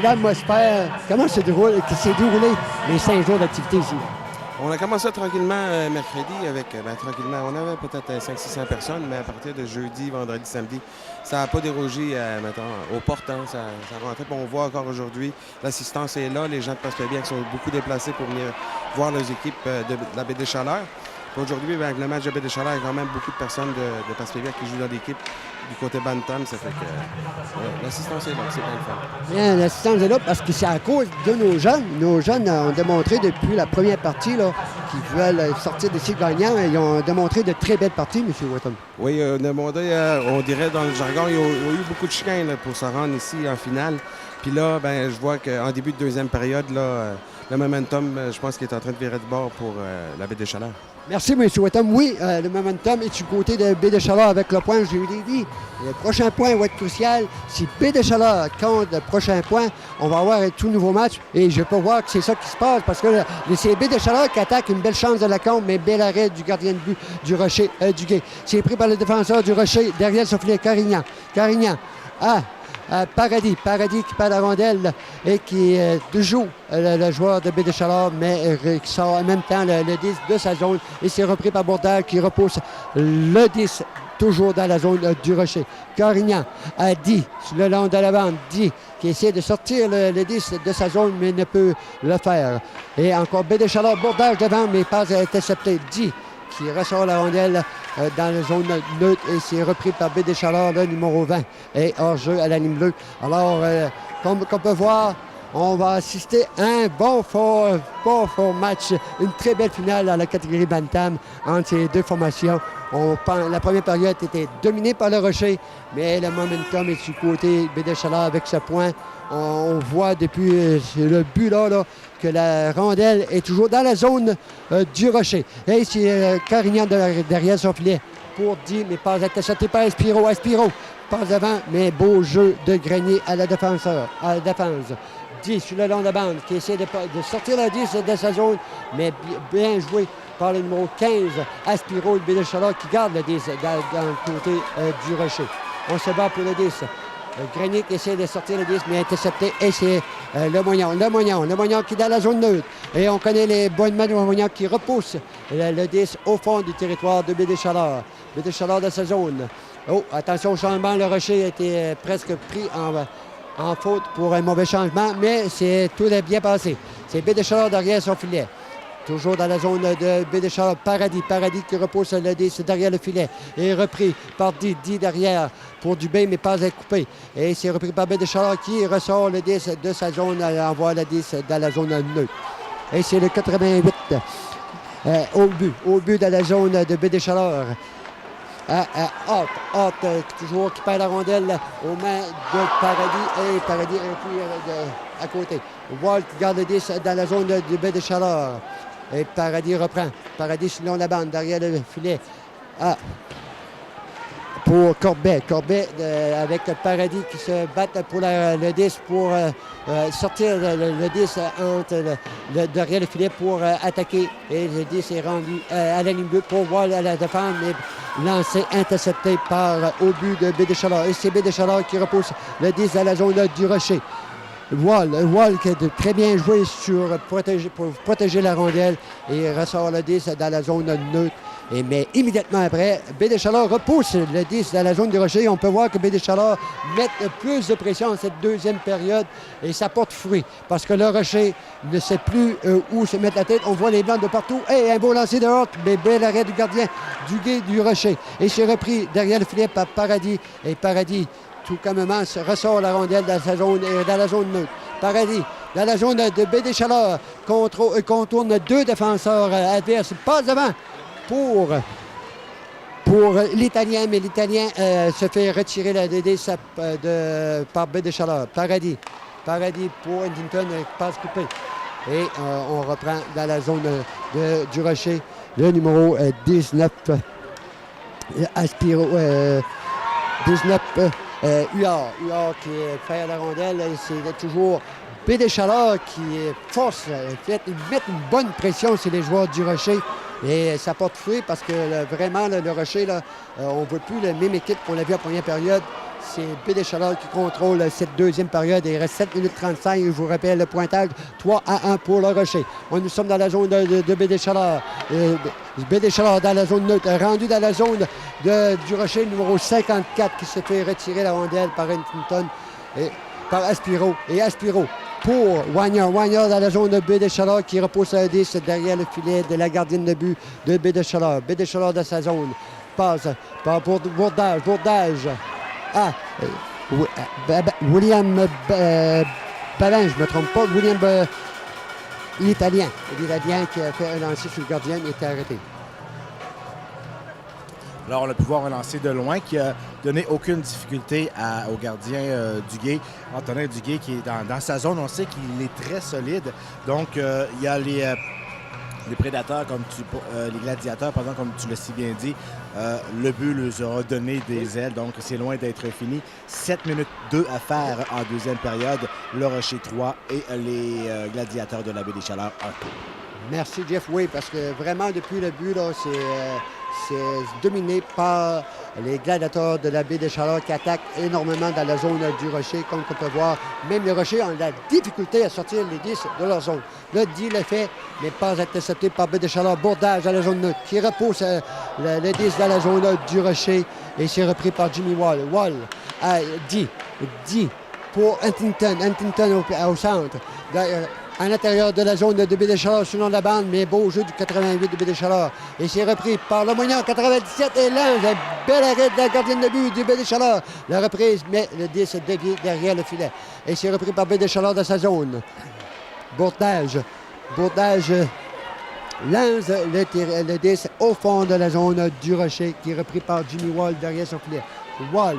l'atmosphère, comment s'est déroulé les 5 jours d'activité ici? On a commencé tranquillement mercredi avec, tranquillement, on avait peut-être 500-600 personnes, mais à partir de jeudi, vendredi, samedi, ça n'a pas dérogé, mettons, aux portes, hein, ça rentrait. Puis on voit encore aujourd'hui, l'assistance est là, les gens de Passepébiac sont beaucoup déplacés pour venir voir leurs équipes de la Baie des Chaleurs. Puis aujourd'hui, avec le match de Baie des Chaleurs, il y a quand même beaucoup de personnes de Passepébiac qui jouent dans l'équipe du côté Bantam, ça fait que l'assistance est là, c'est bien le fun. Bien, l'assistance est là parce que c'est à cause de nos jeunes. Nos jeunes ont démontré depuis la première partie là, qu'ils veulent sortir des cycles gagnants. Ils ont démontré de très belles parties, M. Watton. Oui, on dirait dans le jargon, il y a eu beaucoup de chicanes là, pour se rendre ici en finale. Puis là, ben, je vois qu'en début de deuxième période, là, le momentum, je pense qu'il est en train de virer de bord pour la Baie des Chaleurs. Merci, M. Watton. Oui, le momentum est du côté de Baie des Chaleurs avec le point. Je l'ai dit, le prochain point va être crucial. Si Baie des Chaleurs compte le prochain point, on va avoir un tout nouveau match. Et je peux voir que c'est ça qui se passe parce que c'est Baie des Chaleurs qui attaque une belle chance de la compte, mais bel arrêt du gardien de but du Rocher, Duguay. C'est pris par le défenseur du Rocher, derrière son filet, Carignan. Paradis qui perd la rondelle et qui joue le joueur de Baie des Chaleurs, mais qui sort en même temps le 10 de sa zone et c'est repris par Bourdal qui repousse le 10 toujours dans la zone du Rocher. Carignan a dit sur le long de la bande, dit qui essaie de sortir le 10 de sa zone mais ne peut le faire. Et encore Baie des Chaleurs, Bourdal devant mais pas intercepté. Dit qui ressort la rondelle dans la zone neutre et c'est repris par Baie des Chaleurs, le numéro 20 et hors-jeu à la ligne bleue. Alors, comme on peut voir, on va assister à un bon fort match, une très belle finale dans la catégorie Bantam entre ces deux formations. La première période était dominée par le Rocher, mais le momentum est du côté Baie des Chaleurs avec ce point. On voit depuis le but là, que la rondelle est toujours dans la zone du Rocher. Et c'est Carignan derrière son filet pour 10, mais pas intercepté par Espiro. Espiro passe devant, mais beau jeu de Grenier à la défense. 10 sur le long de la bande qui essaie de sortir la 10 de sa zone, mais bien joué par le numéro 15, Aspiro, le Baie des Chaleurs qui garde le 10 dans le côté du Rocher. On se bat pour le 10. Grenier qui essaie de sortir le 10, mais intercepté. Et c'est Le Moignon qui est dans la zone neutre. Et on connaît les bonnes mains de Moignon qui repousse le 10 au fond du territoire de Baie des Chaleurs. Baie des Chaleurs dans sa zone. Oh, attention au changement. Le Rocher a été presque pris en faute pour un mauvais changement, mais tout est bien passé. C'est Baie des Chaleurs derrière son filet. Toujours dans la zone de Baie des Chaleurs, Paradis qui repousse le 10 derrière le filet. Et repris par Didi derrière pour Dubé, mais pas à couper. Et c'est repris par Baie des Chaleurs qui ressort le 10 de sa zone, envoie le 10 dans la zone neutre. Et c'est le 88 au but dans la zone de Baie des Chaleurs. Hart, toujours qui perd la rondelle aux mains de Paradis. Et Paradis est à côté. Wall qui garde le 10 dans la zone de Baie des Chaleurs. Et Paradis reprend. Paradis sur le long de la bande, derrière le filet. Pour Corbet. Corbet avec Paradis qui se battent pour le 10 pour sortir le 10 derrière le filet pour attaquer. Et le 10 est rendu à la ligne bleue pour voir la défense, mais lancé, intercepté par au but de Baie des Chaleurs. Et c'est Baie des Chaleurs qui repousse le 10 à la zone du Rocher. Wall qui a très bien joué pour protéger la rondelle et ressort le 10 dans la zone neutre. Mais immédiatement après, Baie des Chaleurs repousse le 10 dans la zone du Rocher. On peut voir que Baie des Chaleurs met plus de pression en cette deuxième période et ça porte fruit parce que le Rocher ne sait plus où se mettre la tête. On voit les blancs de partout. Et un beau lancer de Hart, mais bel arrêt du gardien du Rocher. Et c'est repris derrière le filet par Paradis. Et Paradis, tout calmement, ressort la rondelle dans la zone neutre. Paradis, dans la zone de Baie des Chaleurs, contourne deux défenseurs adverses. Passe devant pour l'Italien, mais l'Italien se fait retirer la DD par Baie des Chaleurs. Paradis pour Huntington, passe coupée. Et on reprend dans la zone du Rocher, le numéro 19, Aspiro, 19, Huard qui fait la rondelle. C'est toujours Baie des Chaleurs qui force, met une bonne pression sur les joueurs du Rocher. Et ça porte fruit parce que vraiment, le Rocher, là, on ne voit plus la même équipe qu'on l'a vu en première période. c'est Baie des Chaleurs qui contrôle cette deuxième période. Il reste 7 minutes 35. Je vous rappelle le pointage 3-1 pour le Rocher. Nous sommes dans la zone de Baie des Chaleurs. Baie des Chaleurs dans la zone neutre. Rendu dans la zone du Rocher, numéro 54 qui se fait retirer la rondelle par Huntington et par Aspiro. Et Aspiro pour Wagner. Wagner dans la zone de Baie des Chaleurs qui repousse un 10 derrière le filet de la gardienne de but de Baie des Chaleurs. Baie des Chaleurs dans sa zone. Passe pour Bourdage. Bourdage. William Balin, je ne me trompe pas. William l'Italien. L'Italien qui a fait un lancer sur le gardien et était arrêté. Alors, on a pu voir un lancer de loin qui a donné aucune difficulté au gardien Duguay. Antonin Duguay qui est dans sa zone. On sait qu'il est très solide. Donc, il y a les prédateurs, les gladiateurs, pardon, comme tu l'as si bien dit. Le but leur aura donné des ailes, donc c'est loin d'être fini. 7 minutes 2 à faire en deuxième période. Le Rocher 3 et les gladiateurs de la Baie des Chaleurs 1. Merci, Jeff. Oui, parce que vraiment, depuis le but, là, c'est dominé par les gladiateurs de la Baie des Chaleurs qui attaquent énormément dans la zone du Rocher. Comme on peut voir, même les Rochers ont la difficulté à sortir les 10 de leur zone. Le 10 le fait, mais pas intercepté par Baie des Chaleurs. Bourdage dans la zone neutre qui repousse le 10 dans la zone du Rocher et c'est repris par Jimmy Wall. Wall à 10 pour Huntington. Huntington au centre. À l'intérieur de la zone de Baie des Chaleurs, selon la bande, mais beau jeu du 88 de Baie des Chaleurs. Et c'est repris par le Moignon, 97 et Lange. Un bel arrêt de la gardienne de but du Baie des Chaleurs. La reprise, mais le 10 est dévié derrière le filet. Et c'est repris par Baie des Chaleurs dans sa zone. Bourdage lance le 10 au fond de la zone du Rocher, qui est repris par Jimmy Wall derrière son filet. Wall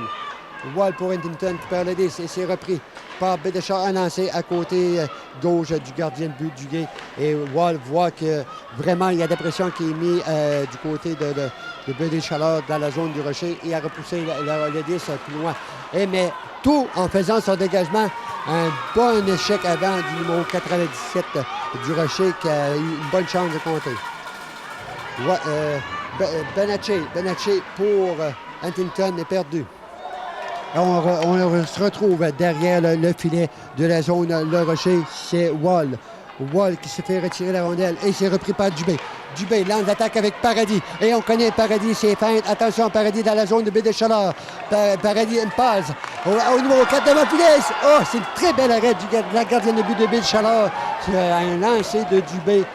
pour Huntington qui perd le 10 et c'est repris par Baie des Chaleurs, un lancé à côté gauche du gardien de but du Duguay. Et Wall voit que vraiment il y a de la pression qui est mise du côté de Baie des Chaleurs dans la zone du Rocher et a repoussé le 10 plus loin. Mais tout en faisant son dégagement, un bon échec avant du numéro 97 du Rocher qui a eu une bonne chance de compter. Benacci pour Huntington est perdu. On se retrouve derrière le filet de la zone Le Rocher. C'est Wall. Wall qui se fait retirer la rondelle et c'est repris par Dubé. Dubé lance l'attaque avec Paradis. Et on connaît Paradis, c'est feinte. Attention, Paradis dans la zone de Baie des Chaleurs. Paradis, une passe au numéro 4 devant le filet. Oh, c'est une très belle arrêt de la gardienne de but de Baie des Chaleurs. C'est un lancer de Dubé.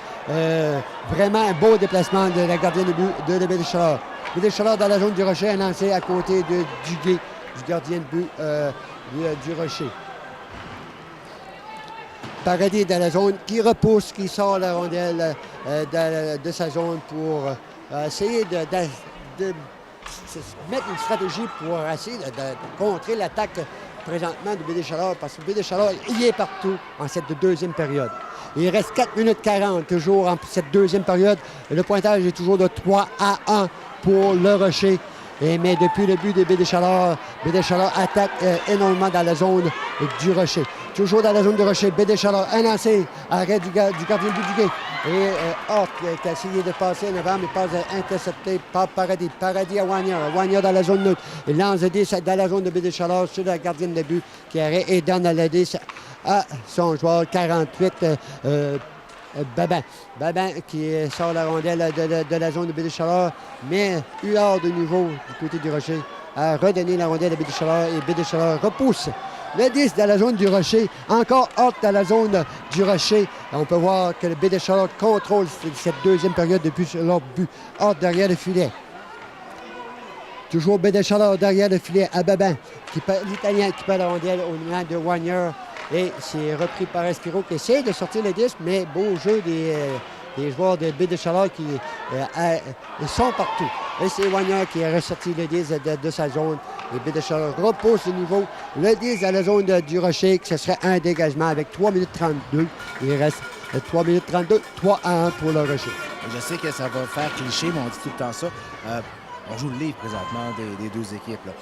Vraiment un beau déplacement de la gardienne de but de Baie des Chaleurs. Baie des Chaleurs dans la zone du Rocher, un lancer à côté de Duguay, du gardien de but du Rocher. Paradis dans la zone qui repousse, qui sort la rondelle de sa zone pour essayer de mettre une stratégie pour essayer de contrer l'attaque présentement de Baie des Chaleurs, parce que Baie des Chaleurs, il est partout en cette deuxième période. Il reste 4 minutes 40 toujours en cette deuxième période. Le pointage est toujours de 3-1 pour le Rocher. Mais depuis le but de Baie des Chaleurs attaque énormément dans la zone du Rocher. Toujours dans la zone du Rocher, Baie des Chaleurs, un lancé, arrêt du gardien de but du Duguay. Et Hort qui a essayé de passer en avant, mais pas intercepté par Paradis. Paradis à Wagner. Wagner dans la zone neutre. Il lance le 10 dans la zone de Baie des Chaleurs sur la gardienne de but qui arrête et donne le 10 à son joueur 48. Babin qui sort la rondelle de la zone de Baie des Chaleurs, mais Huard de nouveau du côté du Rocher a redonné la rondelle à Baie des Chaleurs et Baie des Chaleurs repousse le 10 dans la zone du Rocher. Encore Hort dans la zone du Rocher. On peut voir que le Baie des Chaleurs contrôle cette deuxième période depuis leur but. Hort derrière le filet. Toujours Baie des Chaleurs derrière le filet à Babin, l'Italien qui perd la rondelle au moment de Wagner. Et c'est repris par Espiro qui essaie de sortir le 10, mais beau jeu des joueurs de Baie des Chaleurs qui sont partout. Et c'est Wagner qui a ressorti le 10 de sa zone. Et Baie des Chaleurs repousse le niveau. Le 10 à la zone du Rocher, que ce serait un dégagement avec 3 minutes 32. Il reste 3 minutes 32, 3-1 pour le Rocher. Je sais que ça va faire cliché, mais on dit tout le temps ça. On joue le livre présentement des deux équipes. Là.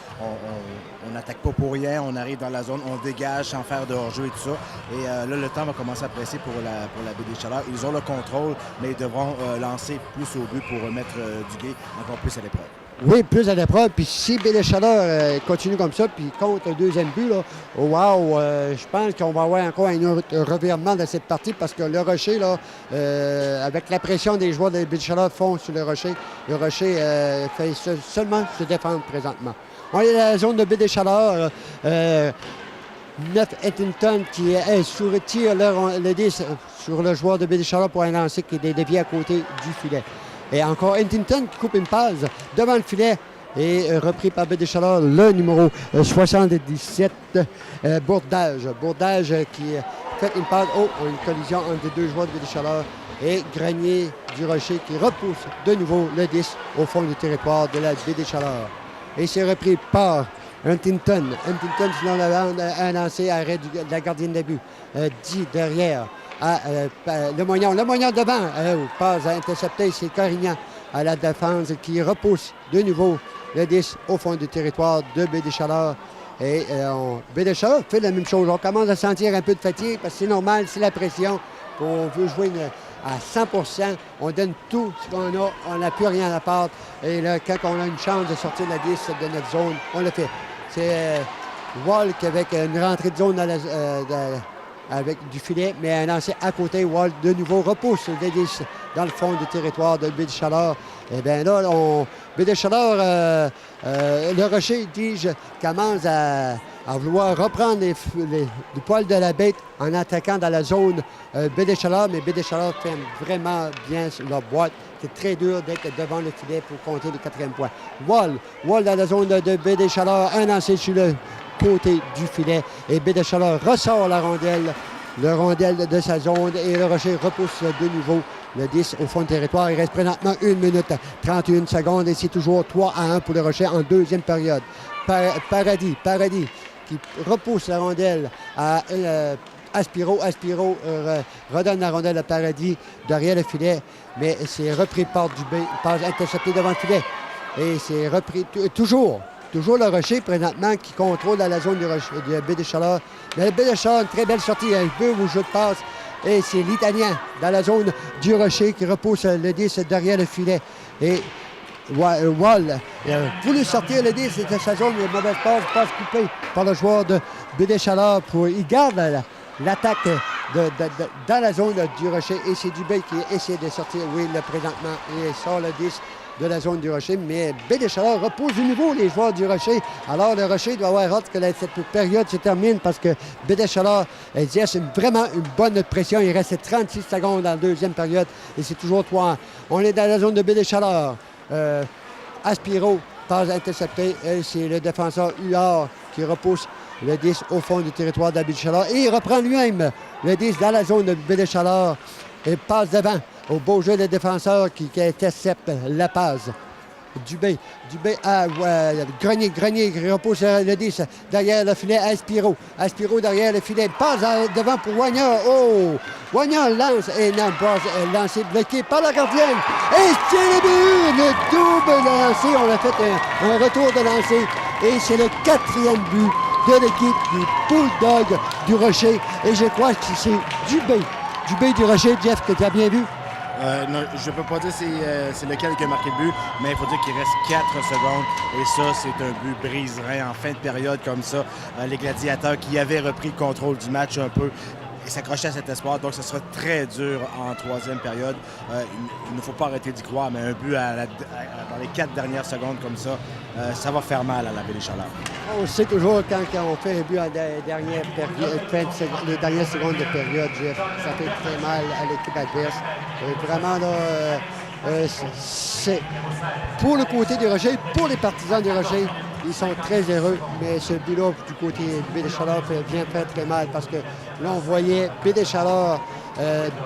On n'attaque pas pour rien, on arrive dans la zone, on dégage sans faire de hors-jeu et tout ça. Et là, le temps va commencer à presser pour la Baie des Chaleurs. Ils ont le contrôle, mais ils devront lancer plus au but pour remettre Duguay encore plus à l'épreuve. Oui, plus à l'épreuve. Puis si Baie Chaleur continue comme ça, puis compte le deuxième but, là, wow, je pense qu'on va avoir encore un autre revirement de cette partie parce que le Rocher, là, avec la pression des joueurs de Baie Chaleur font sur le Rocher fait seulement se défendre présentement. On est dans la zone de Baie Chaleur. 9 Huntington qui tire le 10 sur le joueur de Baie Chaleur pour un lancer qui est dévié à côté du filet. Et encore Huntington qui coupe une passe devant le filet et repris par Baie Chaleur, le numéro 77, Bourdage. Bourdage qui fait une passe. Oh, une collision entre les deux joueurs de Baie Chaleur et Grenier du Rocher qui repousse de nouveau le 10 au fond du territoire de la Baie Chaleur. Et c'est repris par Huntington. Huntington, sinon un lancé arrêt de la gardienne de but. 10 derrière. Le Moignon devant, passe à intercepter, c'est Carignan à la défense qui repousse de nouveau le 10 au fond du territoire de Baie Chaleur. Et Baie Chaleur fait la même chose. On commence à sentir un peu de fatigue parce que c'est normal, c'est la pression. On veut jouer à 100%, on donne tout ce qu'on a, on n'a plus rien à part. Et là, quand on a une chance de sortir la 10 de notre zone, on le fait. C'est Walk avec une rentrée de zone avec du filet, mais un lancer à côté. Wall de nouveau repousse le 10 dans le fond du territoire de Baie Chaleur. Et bien là, Baie Chaleur, le Rocher, dis-je, commence à vouloir reprendre du poil de la bête en attaquant dans la zone Baie Chaleur, mais Baie Chaleur fait vraiment bien leur boîte. C'est très dur d'être devant le filet pour compter le 4e point. Wall dans la zone de Baie Chaleur, un lancer sur le côté du filet. Et Baie Chaleur ressort le rondelle de sa zone et le Rocher repousse de nouveau le 10 au fond du territoire. Il reste présentement 1 minute 31 secondes et c'est toujours 3-1 pour le Rocher en deuxième période. Paradis qui repousse la rondelle à Aspiro. Aspiro redonne la rondelle à Paradis derrière le filet, mais c'est repris par Dubé, passe intercepté devant le filet. Et c'est repris toujours le Rocher présentement qui contrôle la zone de Baie Chaleur. Mais Baie Chaleur, une très belle sortie, un peu au jeu de passe. Et c'est l'Italien dans la zone du Rocher qui repousse le 10 derrière le filet. Et Wall voulu sortir le 10 de sa zone, une mauvaise passe coupée par le joueur de Baie Chaleur. Il garde l'attaque dans la zone du Rocher. Et c'est Dubé qui essaie de sortir, oui, présentement. Et sort le 10 de la zone du Rocher, mais Baie Chaleur repousse de nouveau les joueurs du Rocher. Alors le Rocher doit avoir hâte que cette période se termine parce que Baie Chaleur exerce vraiment une bonne pression. Il reste 36 secondes dans la deuxième période et c'est toujours 3-1. On est dans la zone de Baie Chaleur. Aspiro passe intercepté et c'est le défenseur Huard qui repousse le 10 au fond du territoire de Baie Chaleur et il reprend lui-même le 10 dans la zone de Baie Chaleur et passe devant au beau jeu des défenseurs qui intercepte la passe. Dubé à Grenier qui repousse le 10 derrière le filet à Aspiro. Aspiro derrière le filet, passe devant pour Wagner. Oh! Wagner lance et non, passe lancé bloqué par la gardienne. Et c'est le but! Le double lancé. On a fait un retour de lancer. Et c'est le 4e but de l'équipe du Bulldog du Rocher. Et je crois que c'est Dubé du Rocher, Jeff, que tu as bien vu. Non, je ne peux pas dire c'est lequel qui a marqué le but, mais il faut dire qu'il reste 4 secondes. Et ça, c'est un but brise-rein en fin de période comme ça. Les Gladiateurs qui avaient repris le contrôle du match un peu et s'accrochaient à cet espoir. Donc, ce sera très dur en 3e période. Il ne faut pas arrêter d'y croire, mais un but dans les 4 dernières secondes comme ça, ça va faire mal à la Baie Chaleur. On sait toujours quand on fait un but en les dernières secondes de période, Jeff, ça fait très mal à l'équipe adverse. Vraiment, là, c'est pour le côté du Rocher, pour les partisans du Rocher, ils sont très heureux, mais ce but-là, du côté de Baie Chaleur, vient faire très mal parce que là, on voyait Baie Chaleur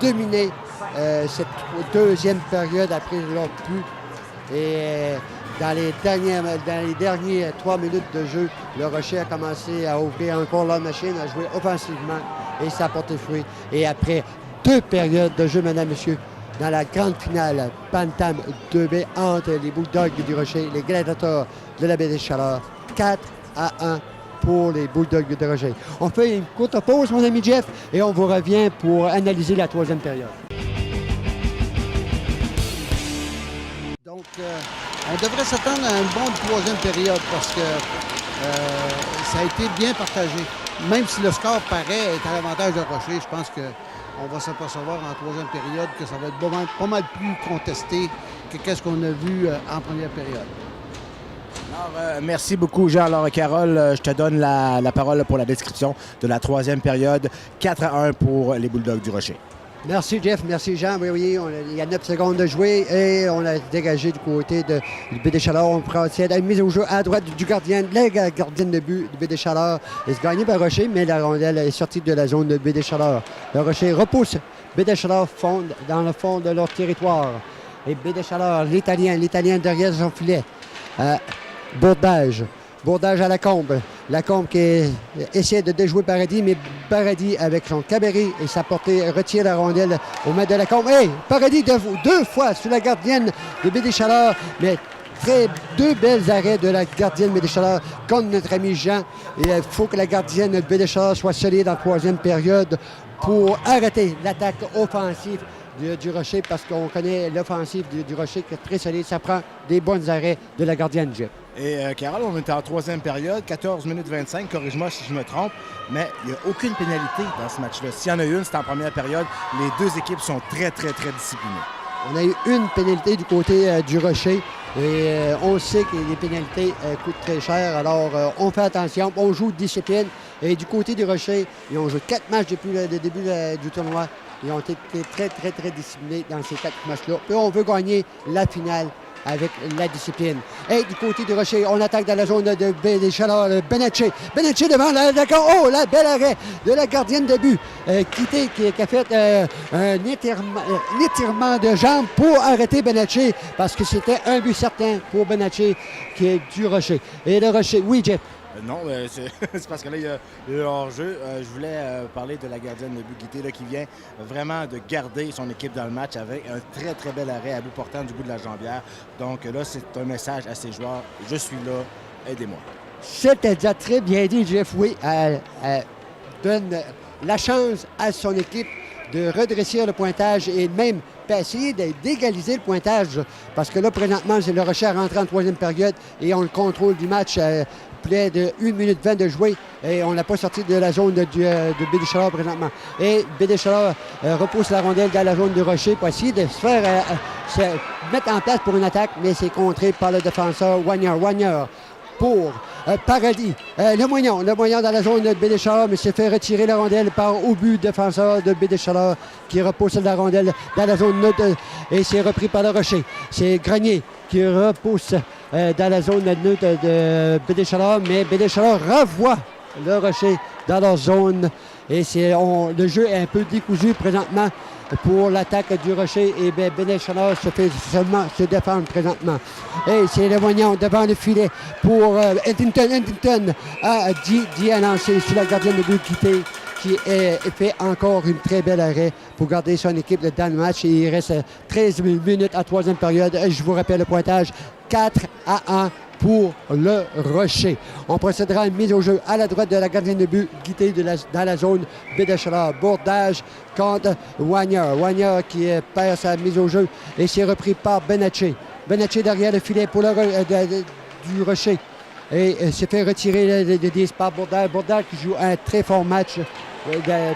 dominer cette deuxième période après leur but. Et dans les derniers 3 minutes de jeu, le Rocher a commencé à ouvrir encore leur machine, à jouer offensivement et ça a porté fruit. Et après 2 périodes de jeu, mesdames et messieurs, dans la grande finale Bantam 2B entre les Bulldogs du Rocher et les Gladiateurs de la Baie Chaleur, 4-1 pour les Bulldogs de Rocher. On fait une courte pause, mon ami Jeff, et on vous revient pour analyser la 3e période. Donc, on devrait s'attendre à une bonne troisième période parce que ça a été bien partagé. Même si le score paraît être à l'avantage de Rocher, je pense qu'on va s'apercevoir en troisième période que ça va être pas mal plus contesté que qu'est-ce qu'on a vu en première période. Alors, merci beaucoup, Jean. Alors, Carole, je te donne la parole pour la description de la troisième période. 4-1 pour les Bulldogs du Rocher. Merci, Jeff. Merci, Jean. Oui, il y a 9 secondes de jouer et on a dégagé du côté de BD Chaleur. On procède à une mise au jeu à droite du gardien, la gardienne de but de BD Chaleur. Il se gagne par Rocher, mais la rondelle est sortie de la zone de BD Chaleur. Le Rocher repousse. BD Chaleur fond dans le fond de leur territoire. Et BD Chaleur, l'Italien derrière son filet. Bourdage à Lacombe. Lacombe qui essaie de déjouer Paradis, mais Paradis, avec son cabaret et sa portée, retire la rondelle au maître de Lacombe. Hey! Paradis deux fois sur la gardienne de BD Chaleur, mais deux belles arrêts de la gardienne BD Chaleur contre notre ami Jean. Et il faut que la gardienne de BD Chaleur soit solide en troisième période pour arrêter l'attaque offensive du Rocher, parce qu'on connaît l'offensive du Rocher qui est très solide. Ça prend des bons arrêts de la gardienne, Jeff. Et Carole, on est en troisième période, 14 minutes 25, corrige-moi si je me trompe, mais il n'y a aucune pénalité dans ce match-là. S'il y en a une, c'est en première période. Les deux équipes sont très disciplinées. On a eu une pénalité du côté du Rocher et on sait que les pénalités coûtent très cher. Alors, on fait attention, on joue de discipline. Et du côté du Rocher, ils ont joué 4 matchs depuis le début du tournoi. Ils ont été très disciplinés dans ces 4 matchs-là. Puis on veut gagner la finale avec la discipline. Et du côté du Rocher, on attaque dans la zone de BD Chaleur. Benetché devant d'accord. Oh, la belle arrêt de la gardienne de but qui a fait un étirement de jambes pour arrêter Benetché, parce que c'était un but certain pour Benetché qui est du Rocher. Et le Rocher, oui, Jeff. Non, c'est parce que là, il y a le hors-jeu. Je voulais parler de la gardienne de but Guité, là, qui vient vraiment de garder son équipe dans le match avec un très bel arrêt à bout portant du bout de la jambière. Donc là, c'est un message à ses joueurs. Je suis là, aidez-moi. C'était déjà très bien dit, Jeff. Oui, elle donne la chance à son équipe de redresser le pointage et même essayer d'égaliser le pointage. Parce que là, présentement, le Rocher rentre en troisième période et on le contrôle du match. Près de 1 minute 20 de jouer et on n'a pas sorti de la zone de BD Chaleur présentement. Et BD Chaleur repousse la rondelle dans la zone du Rocher pour essayer de se mettre en place pour une attaque, mais c'est contré par le défenseur Wagner pour Paradis. Le moignon dans la zone de BD Chaleur, mais s'est fait retirer la rondelle par au but défenseur de BD Chaleur qui repousse la rondelle dans la zone neutre et c'est repris par le Rocher. C'est Grenier qui repousse dans la zone neutre de BD Chaleur, mais BD Chaleur renvoie le Rocher dans leur zone et le jeu est un peu décousu présentement pour l'attaque du Rocher et BD Chaleur se fait seulement se défendre présentement. Et c'est le moignon devant le filet pour Huntington a dit à lancer sur la gardienne de but qui fait encore une très belle arrêt pour garder son équipe dans le match. Et il reste 13 minutes à troisième période. Je vous rappelle le pointage, 4-1 pour le Rocher. On procédera à une mise au jeu à la droite de la gardienne de but, Guité dans la zone BD Chaleur. Bourdage contre Wagner qui perd sa mise au jeu et c'est repris par Benetché derrière le filet pour du Rocher. Et s'est fait retirer le 10 par Bourdage qui joue un très fort match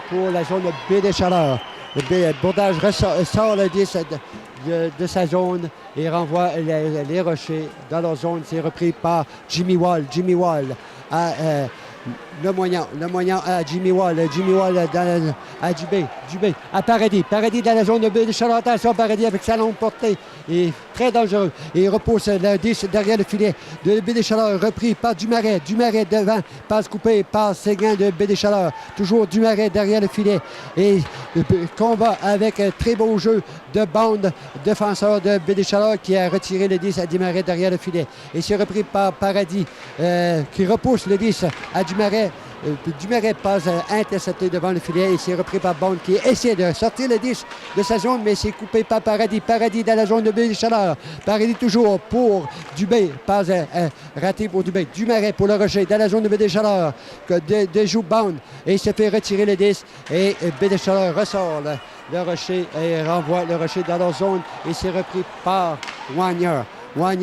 pour la zone de BD Chaleur. Bourdage sort le 10 de sa zone et renvoie les Rochers dans leur zone. C'est repris par Jimmy Wall à le moignon à Jimmy Wall à Dubé à Paradis dans la zone de BD Chaleur. Attention, Paradis avec sa longue portée est très dangereux et il repousse le 10 derrière le filet de BD Chaleur, repris par Dumaret devant, passe coupée par Séguin de BD Chaleur, toujours Dumaret derrière le filet et combat avec un très beau jeu de bande défenseur de BD Chaleur qui a retiré le 10 à Dumaret derrière le filet et c'est repris par Paradis qui repousse le 10 à Dumaret. Dumaret passe intercepté devant le filet et c'est repris par Bond qui essaie de sortir le 10 de sa zone, mais c'est coupé par Paradis dans la zone de BD Chaleur. Paradis toujours pour Dubé, passe raté pour Dubé. Dumaret pour le Rocher dans la zone de BD Chaleur de joue Bond et se fait retirer le 10 et BD Chaleur ressort le Rocher et renvoie le Rocher dans leur zone et c'est repris par Wagner. Wall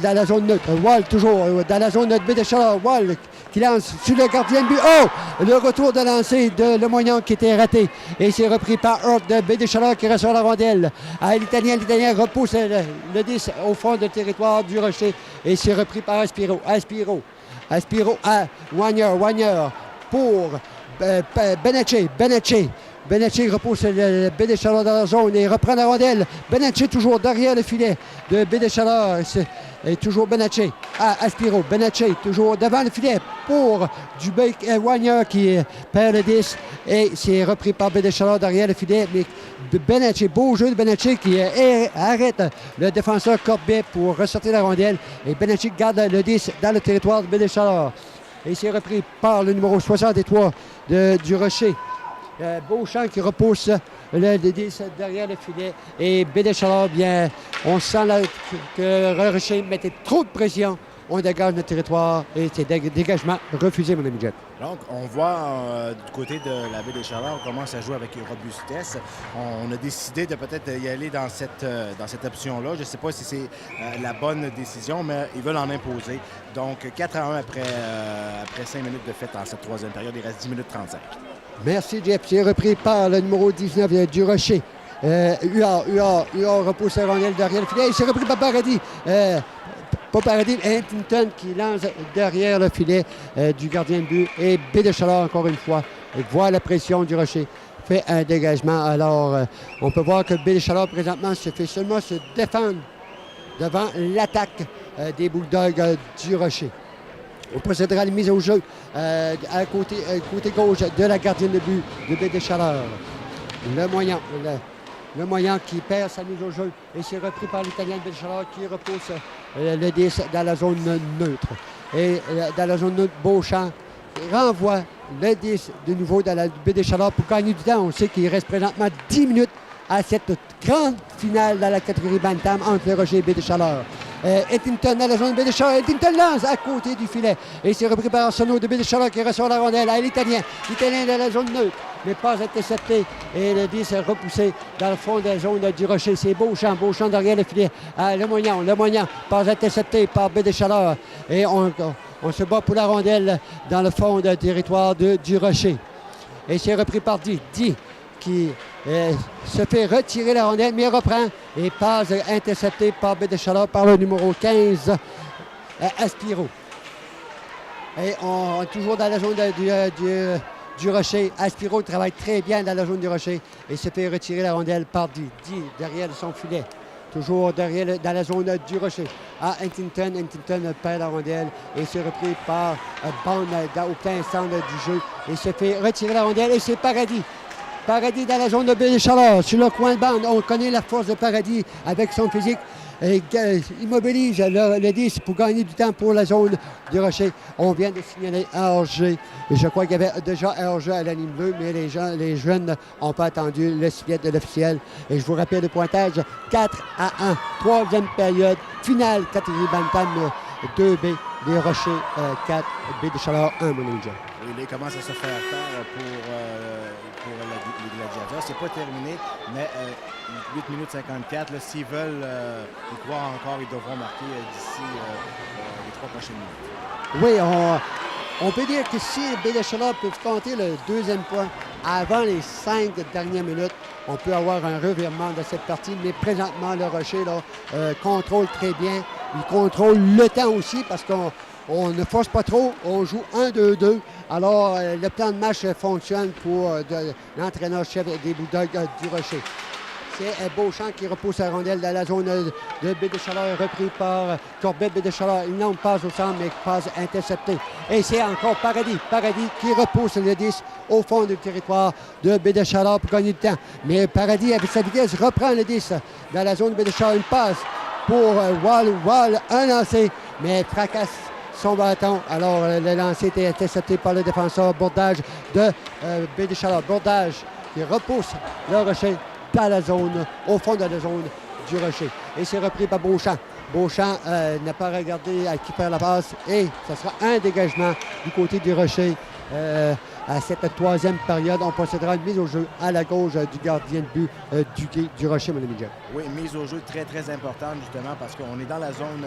dans la zone neutre. Wall toujours dans la zone neutre. Bédéchaleur. Wall qui lance sur le gardien de but. Oh! Le retour de lancer de Lemoignan qui était raté. Et c'est repris par Hurt de Bédéchaleur qui reçoit la rondelle. L'Italien repousse le 10 au fond du territoire du Rocher. Et c'est repris par Aspiro à Wagner pour Benetché repousse le Bédéchaleur dans la zone et reprend la rondelle. Benetché toujours derrière le filet de Bédéchaleur. Et toujours Benetché à Aspiro. Benetché toujours devant le filet pour Wagner qui perd le 10. Et c'est repris par Bédéchaleur derrière le filet. Mais Benetché, beau jeu de Benetché qui arrête le défenseur Corbet pour ressortir la rondelle. Et Benetché garde le 10 dans le territoire de Bédéchaleur. Et c'est repris par le numéro 63 du Rocher. Beauchamp qui repousse le 10 derrière le filet. Et Bédéchaleur, bien, on sent là que Rocher mettait trop de pression. On dégage notre territoire et c'est dégagement refusé, mon ami Jet. Donc, on voit du côté de la Baie-des-Chaleurs, on commence à jouer avec robustesse. On a décidé de peut-être y aller dans cette option-là. Je ne sais pas si c'est la bonne décision, mais ils veulent en imposer. Donc, 4-1 après 5 minutes de fête en cette troisième période. Il reste 10 minutes 35. Merci, Jeff. C'est repris par le numéro 19 du Rocher. Huard repousse la rondelle derrière le filet. C'est repris par Paradis. Pas Paradis, Huntington qui lance derrière le filet du gardien de but. Et Bédéchaleur, encore une fois, voit la pression du Rocher. Fait un dégagement. Alors, on peut voir que Bédéchaleur, présentement, se fait seulement se défendre devant l'attaque des Bulldogs du Rocher. On procédera à la mise au jeu à côté gauche de la gardienne de but de Bédéchaleur. Le moyen qui perd sa mise au jeu et c'est repris par l'Italien de Bédéchaleur qui repousse le 10 dans la zone neutre. Et dans la zone neutre, Beauchamp renvoie le 10 de nouveau dans la Bédéchaleur pour gagner du temps. On sait qu'il reste présentement 10 minutes à cette grande finale dans la catégorie Bantam entre le Rocher et Bédéchaleur. Huntington dans la zone de Bédéchaleur. Huntington lance à côté du filet. Et c'est repris par Arsenault de Bédéchaleur qui reçoit la rondelle à l'Italien. L'Italien dans la zone neutre, mais pas intercepté. Et le 10 est repoussé dans le fond de la zone du Rocher. C'est Beauchamp derrière le filet. Lemoignan, pas intercepté par Bédéchaleur. Et on se bat pour la rondelle dans le fond du territoire du Rocher. Et c'est repris par Di qui se fait retirer la rondelle, mais reprend et passe intercepté par Bédéchaleur par le numéro 15, Aspiro. Et on est toujours dans la zone du Rocher. Aspiro travaille très bien dans la zone du Rocher et se fait retirer la rondelle par Di derrière son filet. Toujours dans la zone du Rocher. Huntington perd la rondelle et c'est repris par Bond au plein centre du jeu et se fait retirer la rondelle et c'est Paradis dans la zone de Bédéchaleur. Sur le coin de bande, on connaît la force de Paradis avec son physique. Et immobilise le 10 pour gagner du temps pour la zone du Rocher. On vient de signaler hors-jeu. Je crois qu'il y avait déjà hors-jeu à la ligne bleue, mais les jeunes n'ont pas attendu le sifflet de l'officiel. Et je vous rappelle le pointage 4-1. Troisième période, finale catégorie Bantam 2B. Les Rochers 4, Bédéchaleur 1, mon ami John. Il commence à se faire tard pour les Gladiateurs. C'est pas terminé, mais 8 minutes 54. S'ils veulent y croire encore, ils devront marquer d'ici les 3 prochaines minutes. Oui, on peut dire que si Bédéchaleur peut compter le deuxième point avant les 5 dernières minutes, on peut avoir un revirement de cette partie. Mais présentement, le Rocher contrôle très bien. Il contrôle le temps aussi parce qu'on ne force pas trop. On joue 1-2-2. Alors, le plan de match fonctionne pour l'entraîneur-chef des Bulldogs du Rocher. C'est Beauchamp qui repousse la rondelle dans la zone de Bédéchaleur, repris par Corbet. Bédéchaleur, il n'en passe au centre, mais passe intercepté. Et c'est encore Paradis qui repousse le 10 au fond du territoire de Bédéchaleur pour gagner du temps. Mais Paradis, avec sa vitesse, reprend le 10 dans la zone de Bédéchaleur. Une passe pour Wall, un lancé, mais fracasse son bâton. Alors, le lancer était intercepté par le défenseur Bordage de Bédéchaleur. Bordage qui repousse le Rocher dans la zone, au fond de la zone du Rocher. Et c'est repris par Beauchamp. Beauchamp n'a pas regardé à qui faire la passe et ce sera un dégagement du côté du Rocher à cette troisième période. On procédera à une mise au jeu à la gauche du gardien de but du Rocher, mon ami Jeff. Oui, mise au jeu très, très importante, justement, parce qu'on est dans la zone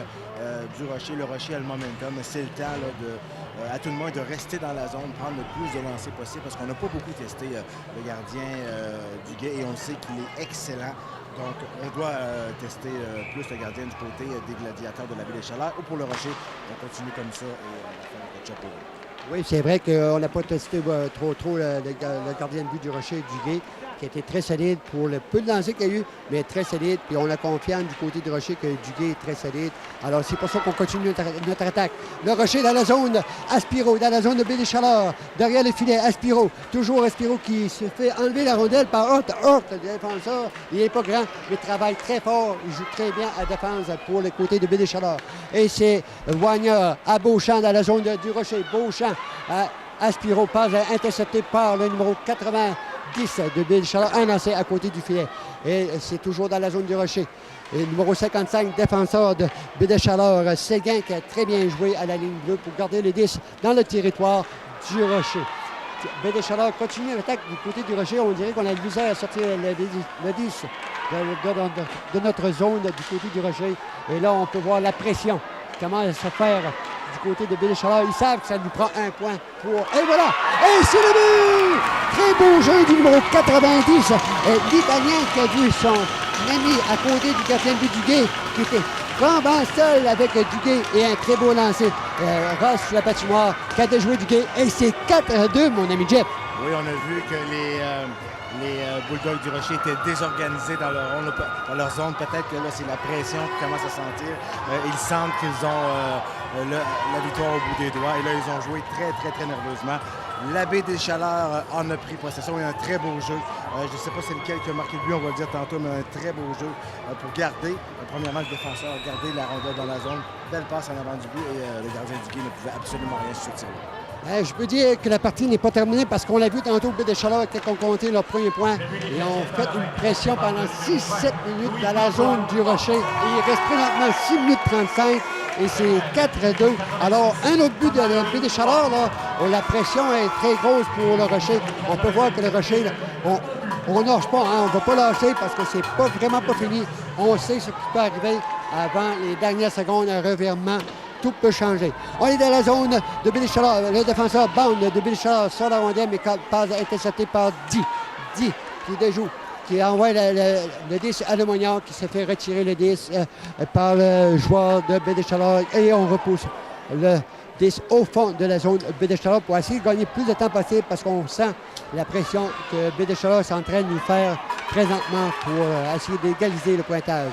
du Rocher. Le Rocher a le momentum. C'est le temps là, à tout le monde de rester dans la zone, prendre le plus de lancers possible, parce qu'on n'a pas beaucoup testé le gardien Duguay et on sait qu'il est excellent. Donc, on doit tester plus le gardien du côté des Gladiateurs de la Baie-des-Chaleurs ou pour le Rocher. On continue comme ça et on va faire un chapeau. Oui, c'est vrai qu'on n'a pas testé trop le gardien de but du Rocher, Duguay, qui a été très solide pour le peu de lancers qu'il y a eu, mais très solide. Puis on a confiance du côté du Rocher que Duguay est très solide. Alors c'est pour ça qu'on continue notre attaque. Le Rocher dans la zone, Aspiro dans la zone de Baie-des-Chaleurs. Derrière le filet, Aspiro. Toujours Aspiro qui se fait enlever la rondelle par Hort. Hort, le défenseur, il n'est pas grand, mais travaille très fort. Il joue très bien à défense pour le côté de Baie-des-Chaleurs. Et c'est Wagner à Beauchamp dans la zone du Rocher. Beauchamp à Aspiro, passe intercepté par le numéro 90 de Baie-des-Chaleurs, un lancé à côté du filet. Et c'est toujours dans la zone du Rocher. Et le numéro 55, défenseur de Baie-des-Chaleurs, Séguin, qui a très bien joué à la ligne bleue pour garder le 10 dans le territoire du Rocher. Baie-des-Chaleurs continue l'attaque du côté du Rocher. On dirait qu'on a le misère à sortir le 10 de notre zone du côté du Rocher. Et là, on peut voir la pression qui commence à se faire du côté de Baie-des-Chaleurs. Ils savent que ça nous prend un point pour... Et voilà! Et c'est le but! Très beau jeu du numéro 90. L'Italien qui a vu son ami à côté du gardien de but Duguay, qui était vraiment seul avec Duguay et un très beau lancer. Ross sur la patinoire, qui a déjoué Duguay. Et c'est 4-2, mon ami Jeff. Oui, on a vu que les Bulldogs du Rocher étaient désorganisés dans leur zone. Peut-être que là, c'est la pression qui commence à sentir. Ils sentent qu'ils ont la victoire au bout des doigts. Et là, ils ont joué très, très, très nerveusement. La Baie-des-Chaleurs en a pris possession. Il y a un très beau jeu. Je ne sais pas c'est lequel qui a marqué le but, on va le dire tantôt, mais un très beau jeu pour garder, premièrement, le défenseur, garder la rondelle dans la zone. Belle passe en avant du but et le gardien du Guy ne pouvait absolument rien sur ce tir-là. Je peux dire que la partie n'est pas terminée parce qu'on l'a vu tantôt au Baie-des-Chaleurs qui ont compté leur premier point et ont fait une pression pendant 6-7 minutes dans la zone du Rocher. Et il reste présentement 6 minutes 35 et c'est 4-2. Alors, un autre but de Baie-des-Chaleurs, là, où la pression est très grosse pour le Rocher. On peut voir que le Rocher, là, on ne lâche pas, hein, on ne va pas lâcher parce que c'est pas vraiment pas fini. On sait ce qui peut arriver avant les dernières secondes, un revirement. Tout peut changer. On est dans la zone de Baie-des-Chaleurs. Le défenseur Bond de Baie-des-Chaleurs sort la rondelle, mais passe intercepté par Di qui déjoue, qui envoie le 10 à Lemoignard, qui se fait retirer le 10 par le joueur de Baie-des-Chaleurs. Et on repousse le 10 au fond de la zone Baie-des-Chaleurs pour essayer de gagner plus de temps possible parce qu'on sent la pression que Baie-des-Chaleurs est en train de nous faire présentement pour essayer d'égaliser le pointage.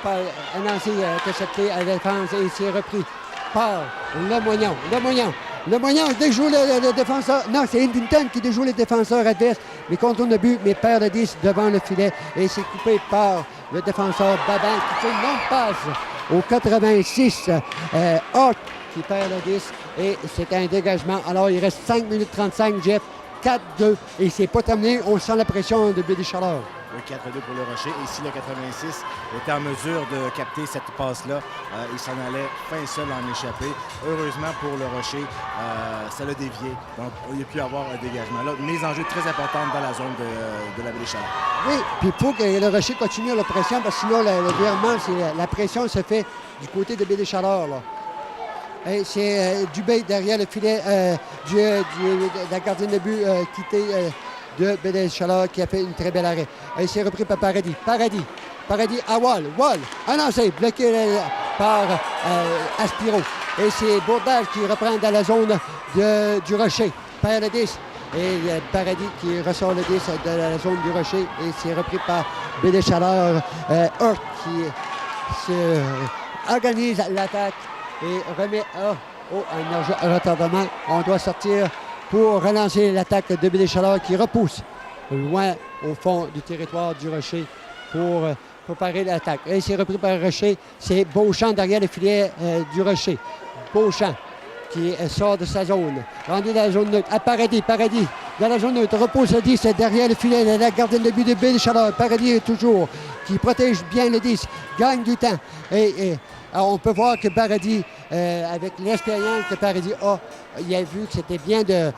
Un lancé intercepté à la défense et c'est repris par Lemoignon. Lemoignon déjoue le défenseur. Non, c'est Hinton qui déjoue le défenseur adverse, mais contourne le but, mais perd le 10 devant le filet et c'est coupé par le défenseur Babin qui fait une longue passe au 86. Hort qui perd le 10 et c'est un dégagement. Alors il reste 5 minutes 35, Jeff. 4-2 et c'est pas terminé. On sent la pression de Baie-des-Chaleurs. Le 4-2 pour le Rocher. Et si le 86 était en mesure de capter cette passe-là, il s'en allait fin seul en échapper. Heureusement pour le Rocher, ça l'a dévié. Donc, il y a pu avoir un dégagement. Là, mise en jeu très importante dans la zone de la Baie-des-Chaleurs. Oui, puis il faut que le Rocher continue la pression parce que sinon, le virement, la pression se fait du côté de Baie-des-Chaleurs. C'est Dubé derrière le filet de la gardienne de but quittée de Baie-des-Chaleurs qui a fait une très belle arrêt. Et c'est repris par Paradis. Paradis à Wall. Un lancé bloqué par Aspiro. Et c'est Bourdage qui reprend dans la zone du Rocher. Perd le 10. Et Paradis qui ressort le 10 de la zone du Rocher. Et c'est repris par Baie-des-Chaleurs. Hort qui organise l'attaque. Et remet un retardement. On doit sortir pour relancer l'attaque de Baie-des-Chaleurs qui repousse loin au fond du territoire du Rocher pour préparer l'attaque. Et c'est repris par Rocher. C'est Beauchamp derrière le filet du Rocher. Beauchamp qui sort de sa zone. Rendu dans la zone neutre. À Paradis dans la zone neutre. Repousse le 10 derrière le filet de la gardienne de but de Baie-des-Chaleurs. Paradis est toujours qui protège bien le 10. Gagne du temps. Et Alors, on peut voir que Paradis, avec l'expérience que Paradis a, il a vu que c'était bien de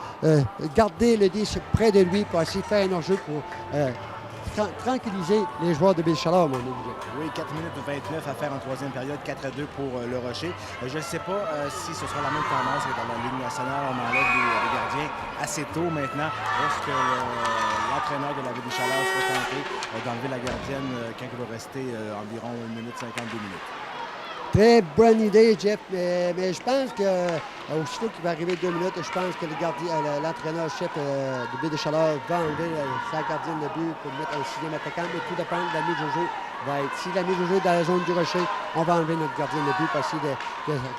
garder le 10 près de lui pour essayer de faire un enjeu pour tranquilliser les joueurs de Baie-des-Chaleurs, mon ami. Oui, 4 minutes 29 à faire en troisième période, 4-2 pour le Rocher. Je ne sais pas si ce sera la même tendance que dans la Ligue nationale, on enlève les gardiens assez tôt maintenant. Est-ce que l'entraîneur de la Baie-des-Chaleurs sera tenté d'enlever la gardienne quand il va rester environ 1 minute 52 minutes? Très bonne idée, Jeff, mais je pense que aussitôt qu'il va arriver 2 minutes, je pense que l'entraîneur-chef de Baie-des-Chaleurs va enlever sa gardienne de but pour mettre un 6e attaquant, mais tout dépend de la mise au jeu. Si la mise au jeu est dans la zone du Rocher, on va enlever notre gardienne de but pour essayer de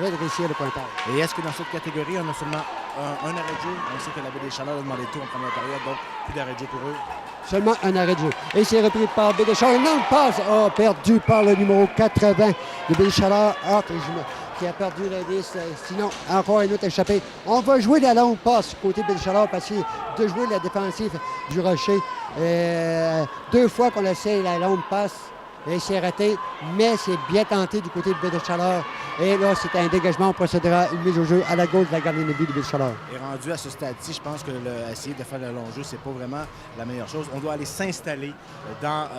redresser le pointage. Et est-ce que dans cette catégorie, on a seulement un arrêt de jeu? On sait que la Baie-des-Chaleurs a demandé tout en première période, donc plus d'arrêt de jeu pour eux. Seulement un arrêt de jeu. Et c'est repris par Baie-des-Chaleurs. Non, passe perdu par le numéro 80 de Baie-des-Chaleurs. Qui a perdu le 10. Sinon, encore une autre échappée. On va jouer la longue passe côté Baie-des-Chaleurs parce que de jouer la défensive du Rocher. 2 fois qu'on essaie la longue passe. Et c'est raté, mais c'est bien tenté du côté de Baie-des-Chaleurs. Et là, c'est un dégagement. On procédera une mise au jeu à la gauche de la gardienne de but de Baie-des-Chaleurs. Et rendu à ce stade-ci, je pense que essayer de faire le long jeu, c'est pas vraiment la meilleure chose. On doit aller s'installer dans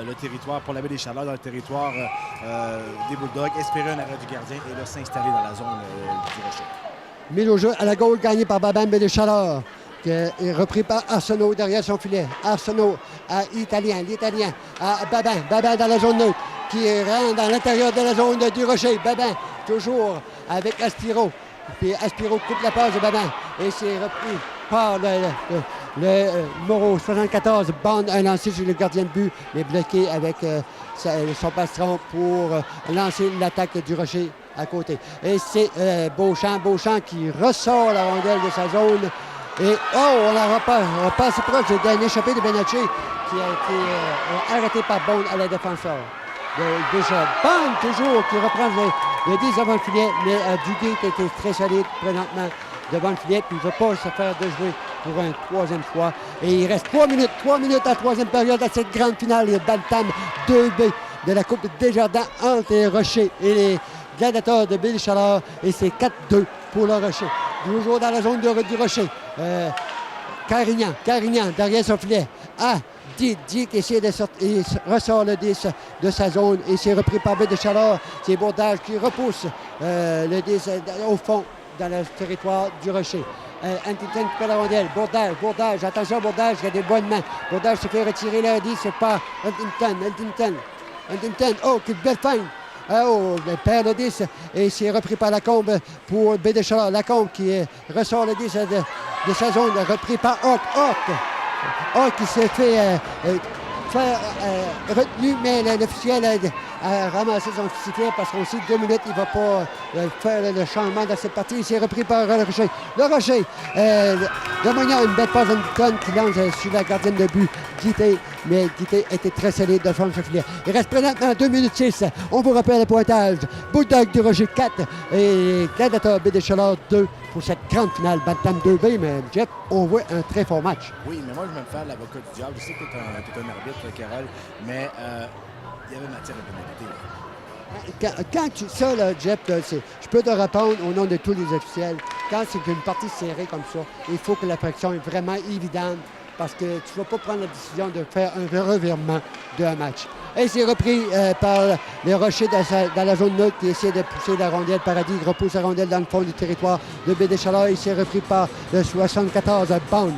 le territoire, pour la Baie-des-Chaleurs, dans le territoire des Bulldogs, espérer un arrêt du gardien et là, s'installer dans la zone du Rocher. Mise au jeu à la gauche, gagné par Babin Baie-des-Chaleurs. Est repris par Arsenault derrière son filet. Arsenault à l'Italien à Babin. Babin dans la zone neutre qui rentre dans l'intérieur de la zone du Rocher. Babin toujours avec Aspiro. Puis Aspiro coupe la passe de Babin et c'est repris par le numéro 74. Bond a lancé sur le gardien de but, mais bloqué avec son pastron pour lancer l'attaque du Rocher à côté. Et c'est Beauchamp qui ressort la rondelle de sa zone. Et on la repasse proche d'un échappé de Benacci qui a été arrêté par Bond à la défenseur. Déjà, Bond toujours qui reprend le 10 devant le filet, mais Duguay était très solide présentement devant le filet, puis il ne veut pas se faire de jouer pour une troisième fois. Et il reste 3 minutes à la troisième période à cette grande finale, le Bantam 2B de la Coupe Desjardins entre les Rochers et les Gladiateurs de Baie-des-Chaleurs. Et c'est 4-2 pour le Rocher. Toujours dans la zone du Rocher. Carignan derrière son filet. Dick qui essaie de sortir. Il ressort le 10 de sa zone et c'est repris par Baie-des-Chaleurs. C'est Bourdage qui repousse le 10 au fond dans le territoire du Rocher. Huntington qui fait la rondelle. Bourdage, attention Bourdage, il a des bonnes mains. Bourdage se fait retirer le 10 par Huntington, quelle belle feinte. Il perd le 10 et c'est repris par Lacombe pour Baie-des-Chaleurs. Lacombe qui ressort le 10 de sa zone, repris par Hawk qui s'est fait faire retenu, mais l'officiel a ramassé son sifflet parce qu'on sait que 2 minutes, il ne va pas faire le changement dans cette partie. Il s'est repris par le Rocher. Le Rocher, Domagnon, une belle passe d'Huntington qui lance sur la gardienne de but, Guité, mais Guité était très solide de fond de ce filet. Il reste présentement 2 minutes 6. On vous rappelle le pointage. Bulldog du Rocher 4 et Gladiateur Baie-des-Chaleurs 2 pour cette grande finale Bantam 2B. Mais Jeff, on voit un très fort match. Oui, mais moi, je vais me faire l'avocat du diable. Je sais que tu es un arbitre, Carole, mais il y avait matière à pénalité. Quand tu ça, là, Jeff, là, je peux te répondre au nom de tous les officiels. Quand c'est une partie serrée comme ça, il faut que la fraction est vraiment évidente parce que tu ne vas pas prendre la décision de faire un revirement d'un match. Et c'est repris par les Rochers dans la zone neutre qui essaie de pousser la rondelle. Paradis repousse la rondelle dans le fond du territoire de Baie-des-Chaleurs. Il s'est repris par le 74, Bond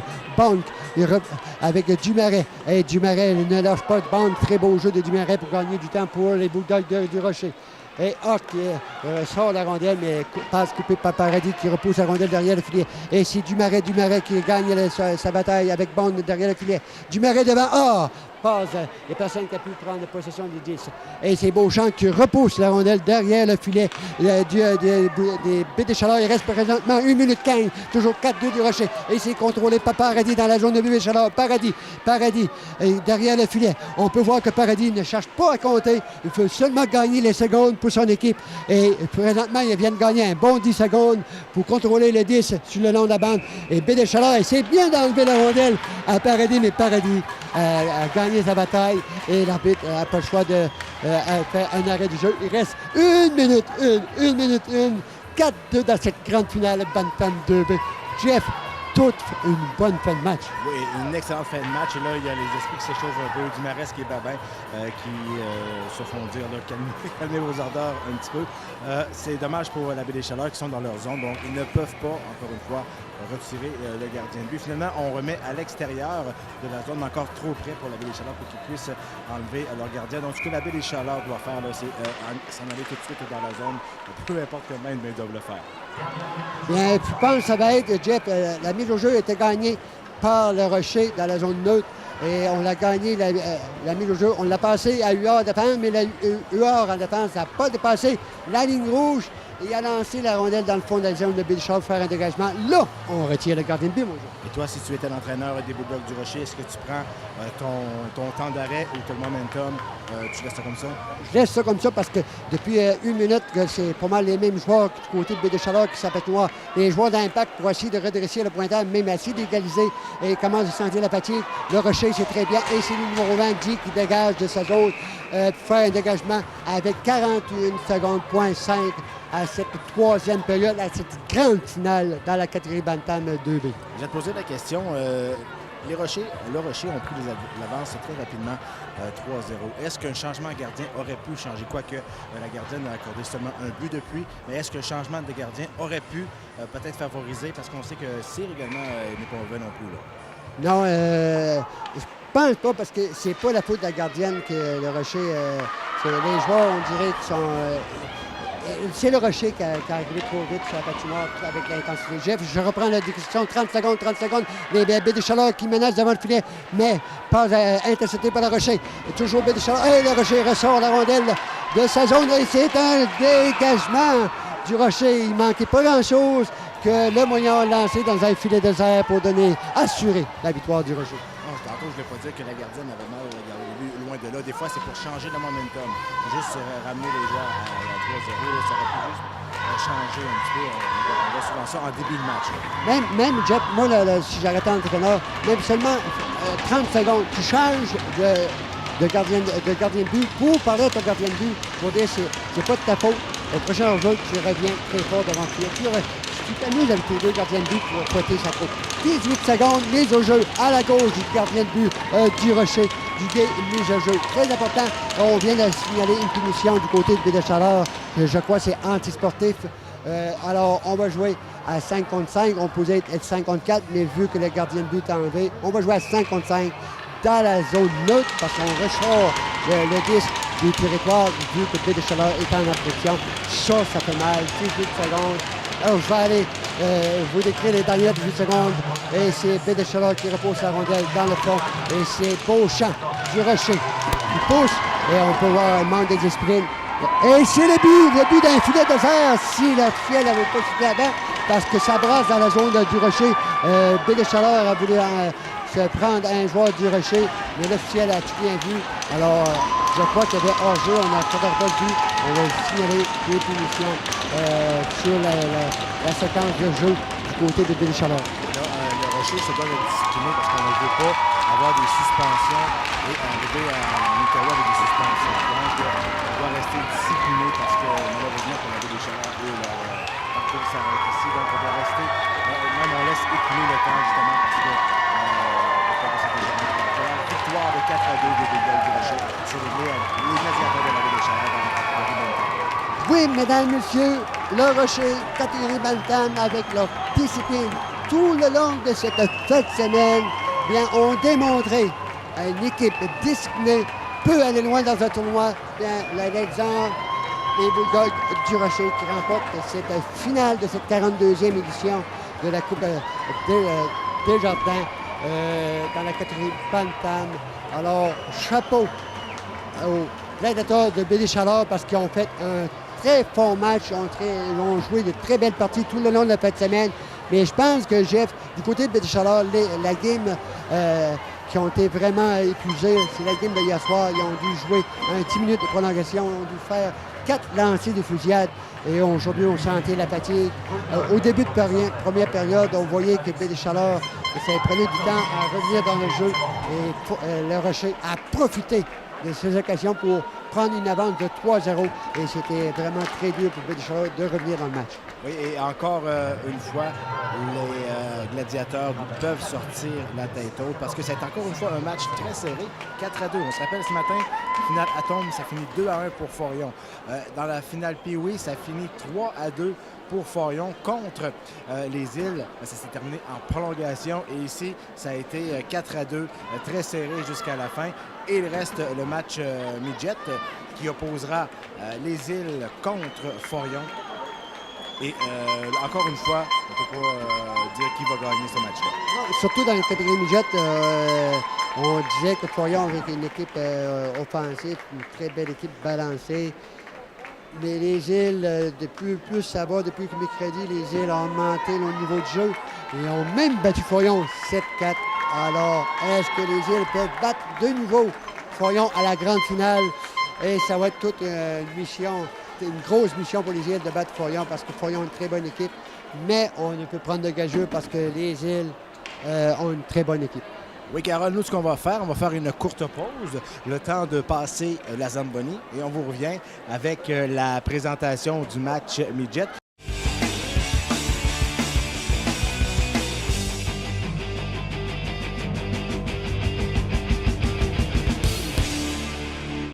avec Dumaret. Et Dumaret ne lâche pas de Bond. Très beau jeu de Dumaret pour gagner du temps pour les Bulldogs du Rocher. Et Hawk qui sort la rondelle, mais passe coupée par Paradis qui repousse la rondelle derrière le filet. Et c'est Dumaret qui gagne sa bataille avec Bond derrière le filet. Dumaret devant. Passe. Il n'y a personne qui a pu prendre possession du 10. Et c'est Beauchamp qui repousse la rondelle derrière le filet des Baie-des-Chaleurs. Il reste présentement 1 minute 15. Toujours 4-2 du Rocher. Et c'est contrôlé par Paradis dans la zone de Baie-des-Chaleurs. Paradis derrière le filet. On peut voir que Paradis ne cherche pas à compter. Il faut seulement gagner les secondes pour son équipe. Et présentement, il vient de gagner un bon 10 secondes pour contrôler le 10 sur le long de la bande. Et Baie-des-Chaleurs essaie bien d'enlever la rondelle à Paradis, mais Paradis a gagné sa bataille et l'arbitre n'a pas le choix de faire un arrêt du jeu. Il reste 1 minute 4-2 dans cette grande finale Bantam 2B. Jeff, toute une bonne fin de match. Oui, une excellente fin de match. Et là, il y a les esprits qui s'échauffent un peu. Dumarest et Babin qui se font dire là, calmez vos ardeurs un petit peu. C'est dommage pour la Baie des Chaleurs qui sont dans leur zone. Donc, ils ne peuvent pas, encore une fois, retirer le gardien de but. Finalement, on remet à l'extérieur de la zone, encore trop près pour la Baie des Chaleurs pour qu'ils puissent enlever leur gardien. Donc, ce que la Baie des Chaleurs doit faire, c'est s'en aller tout de suite dans la zone. Peu importe comment ils doivent le faire. Bien, je pense que ça va être, Jeff, la mise au jeu était gagnée par le Rocher dans la zone neutre. Et on l'a gagné, la mise au jeu. On l'a passé à UR défense, mais la UR en défense n'a pas dépassé la ligne rouge et a lancé la rondelle dans le fond de la zone de Bilchard pour faire un dégagement. Là, on retire le gardien de but, mon jeu. Et toi, si tu étais l'entraîneur des Bulldogs du Rocher, est-ce que tu prends ton temps d'arrêt ou ton momentum? Tu restes comme ça? Je laisse ça comme ça parce que depuis 1 minute, c'est pas mal les mêmes joueurs du côté de Baie des Chaleurs qui s'appellent noir. Les joueurs d'impact pour essayer de redresser le pointage, même essayer d'égaliser et commence à sentir la fatigue. Le Rocher, c'est très bien. Et c'est le numéro 20, Guy, qui dégage de sa zone pour faire un dégagement avec 41 secondes, point 5 à cette troisième période, à cette grande finale dans la catégorie Bantam 2B. Je vais te poser la question. Le Rocher ont pris l'avance très rapidement, 3-0. Est-ce qu'un changement de gardien aurait pu changer? Quoique la gardienne a accordé seulement un but depuis, mais est-ce qu'un changement de gardien aurait pu peut-être favoriser? Parce qu'on sait que Cyr également n'est pas mauvais non plus. Là. Non, je pense pas parce que c'est pas la faute de la gardienne que le Rocher... c'est les joueurs, on dirait, qui sont... c'est le Rocher qui est arrivé trop vite sur la patinoire avec l'intensité. Jeff, je reprends la discussion. 30 secondes. Les Baie des Chaleurs qui menacent devant le filet, mais pas intercepté par le Rocher. Et toujours Baie des Chaleurs. Et le Rocher ressort la rondelle de sa zone. Et c'est un dégagement du Rocher. Il manquait pas grand-chose que le moyen lancé dans un filet désert pour assurer la victoire du Rocher. Tantôt, je ne vais pas dire que la gardienne avait mal regardé le but, loin de là. Des fois, c'est pour changer le momentum. Juste ramener les joueurs à 3-0, ça aurait pu juste changer un petit peu. On voit souvent ça en début de match. Même Jeff, moi, si j'arrêtais l'entraîneur, même seulement 30 secondes, tu changes de gardien de but pour parler à ton gardien de but, pour dire c'est pas de ta faute. Le prochain jeu, tu reviens très fort devant le filet. Tu t'amuses avec tes deux gardiens de but pour pointer sa faute. 18 secondes, mise au jeu à la gauche du gardien de but du Rocher. Du Gué, mise au jeu. Très important, on vient de signaler une punition du côté de Baie des Chaleurs. Je crois que c'est antisportif. Alors, on va jouer à 5 contre 5. On pouvait être 5 contre 4, mais vu que le gardien de but est enlevé, on va jouer à 5 contre 5 dans la zone neutre parce qu'on ressort le disque du territoire vu que Baie des Chaleurs est en obstruction. Ça fait mal. 18 secondes. Alors, je vais aller vous décrire les dernières 18 secondes. Et c'est Baie des Chaleurs qui repousse la rondelle dans le fond. Et c'est Beauchamp du Rocher qui pousse. Et on peut voir un manque de discipline. Et c'est le but d'un filet désert si le fiel n'avait pas sifflé avant. Parce que ça brasse dans la zone du Rocher. Baie des Chaleurs a voulu se prendre un joueur du Rocher. Mais l'officiel a tout bien vu. Alors, je crois qu'il y avait hors-jeu. On n'a pas vu. On va signaler des punitions sur la séquence de jeu du côté de Baie des Chaleurs. Le Rocher se doit être discipliné parce qu'on ne veut pas avoir des suspensions et arriver à Ottawa avec des suspensions. Donc, on doit rester discipliné parce que malheureusement, pour la Baie des Chaleurs, leur parcours s'arrête ici. Donc, on doit rester, même on laisse écouler le temps justement parce que victoire de 4-2 des Bulldogs du Rocher sur les gladiateurs de la Baie des Chaleurs dans la catégorie Bantam. Oui, mesdames, messieurs, le Rocher, catégorie Bantam, avec leur discipline tout le long de cette fête semaine, bien, ont démontré une équipe disciplinée peut aller loin dans un tournoi. Bien, l'exemple des Bulldogs du Rocher qui remportent cette finale de cette 42e édition de la Coupe des Jardins dans la catégorie Bantam. Alors, chapeau aux gladiateurs de Baie des Chaleurs parce qu'ils ont fait un très fort match. Ils ont joué de très belles parties tout le long de la fête de semaine. Mais je pense que, Jeff, du côté de Baie des Chaleurs, la game qui ont été vraiment épuisés. C'est la game de hier soir. Ils ont dû jouer 10 minutes de prolongation. Ils ont dû faire 4 lancers de fusillade. Et aujourd'hui, on sentait la fatigue. Au début de première période, on voyait que Baie des Chaleurs, ça prenait du temps à revenir dans le jeu. Et le Rocher a profité de ces occasions pour prendre une avance de 3-0. Et c'était vraiment très dur pour Baie des Chaleurs de revenir dans le match. Oui, et encore une fois, les gladiateurs peuvent sortir la tête haute parce que c'est encore une fois un match très serré, 4-2. On se rappelle ce matin, finale Atome, ça finit 2-1 pour Forion. Dans la finale Pee-Wee, ça finit 3-2 pour Forion contre les Îles. Ça s'est terminé en prolongation et ici, ça a été 4-2, très serré jusqu'à la fin. Et il reste le match Midget qui opposera les Îles contre Forion. Et encore une fois, on ne peut pas dire qui va gagner ce match-là. Surtout dans les catégories midget, on disait que Forion avait une équipe offensive, une très belle équipe balancée. Mais les Îles, plus ça va, depuis que mercredi, les Îles ont augmenté le niveau de jeu et ont même battu Forion 7-4. Alors, est-ce que les Îles peuvent battre de nouveau Forion à la grande finale? Et ça va être toute une mission. C'est une grosse mission pour les Îles de battre Forion parce que Forion a une très bonne équipe, mais on ne peut prendre de gageux parce que les Îles ont une très bonne équipe. Oui, Carole, nous, ce qu'on va faire une courte pause, le temps de passer la Zamboni, et on vous revient avec la présentation du match Midget.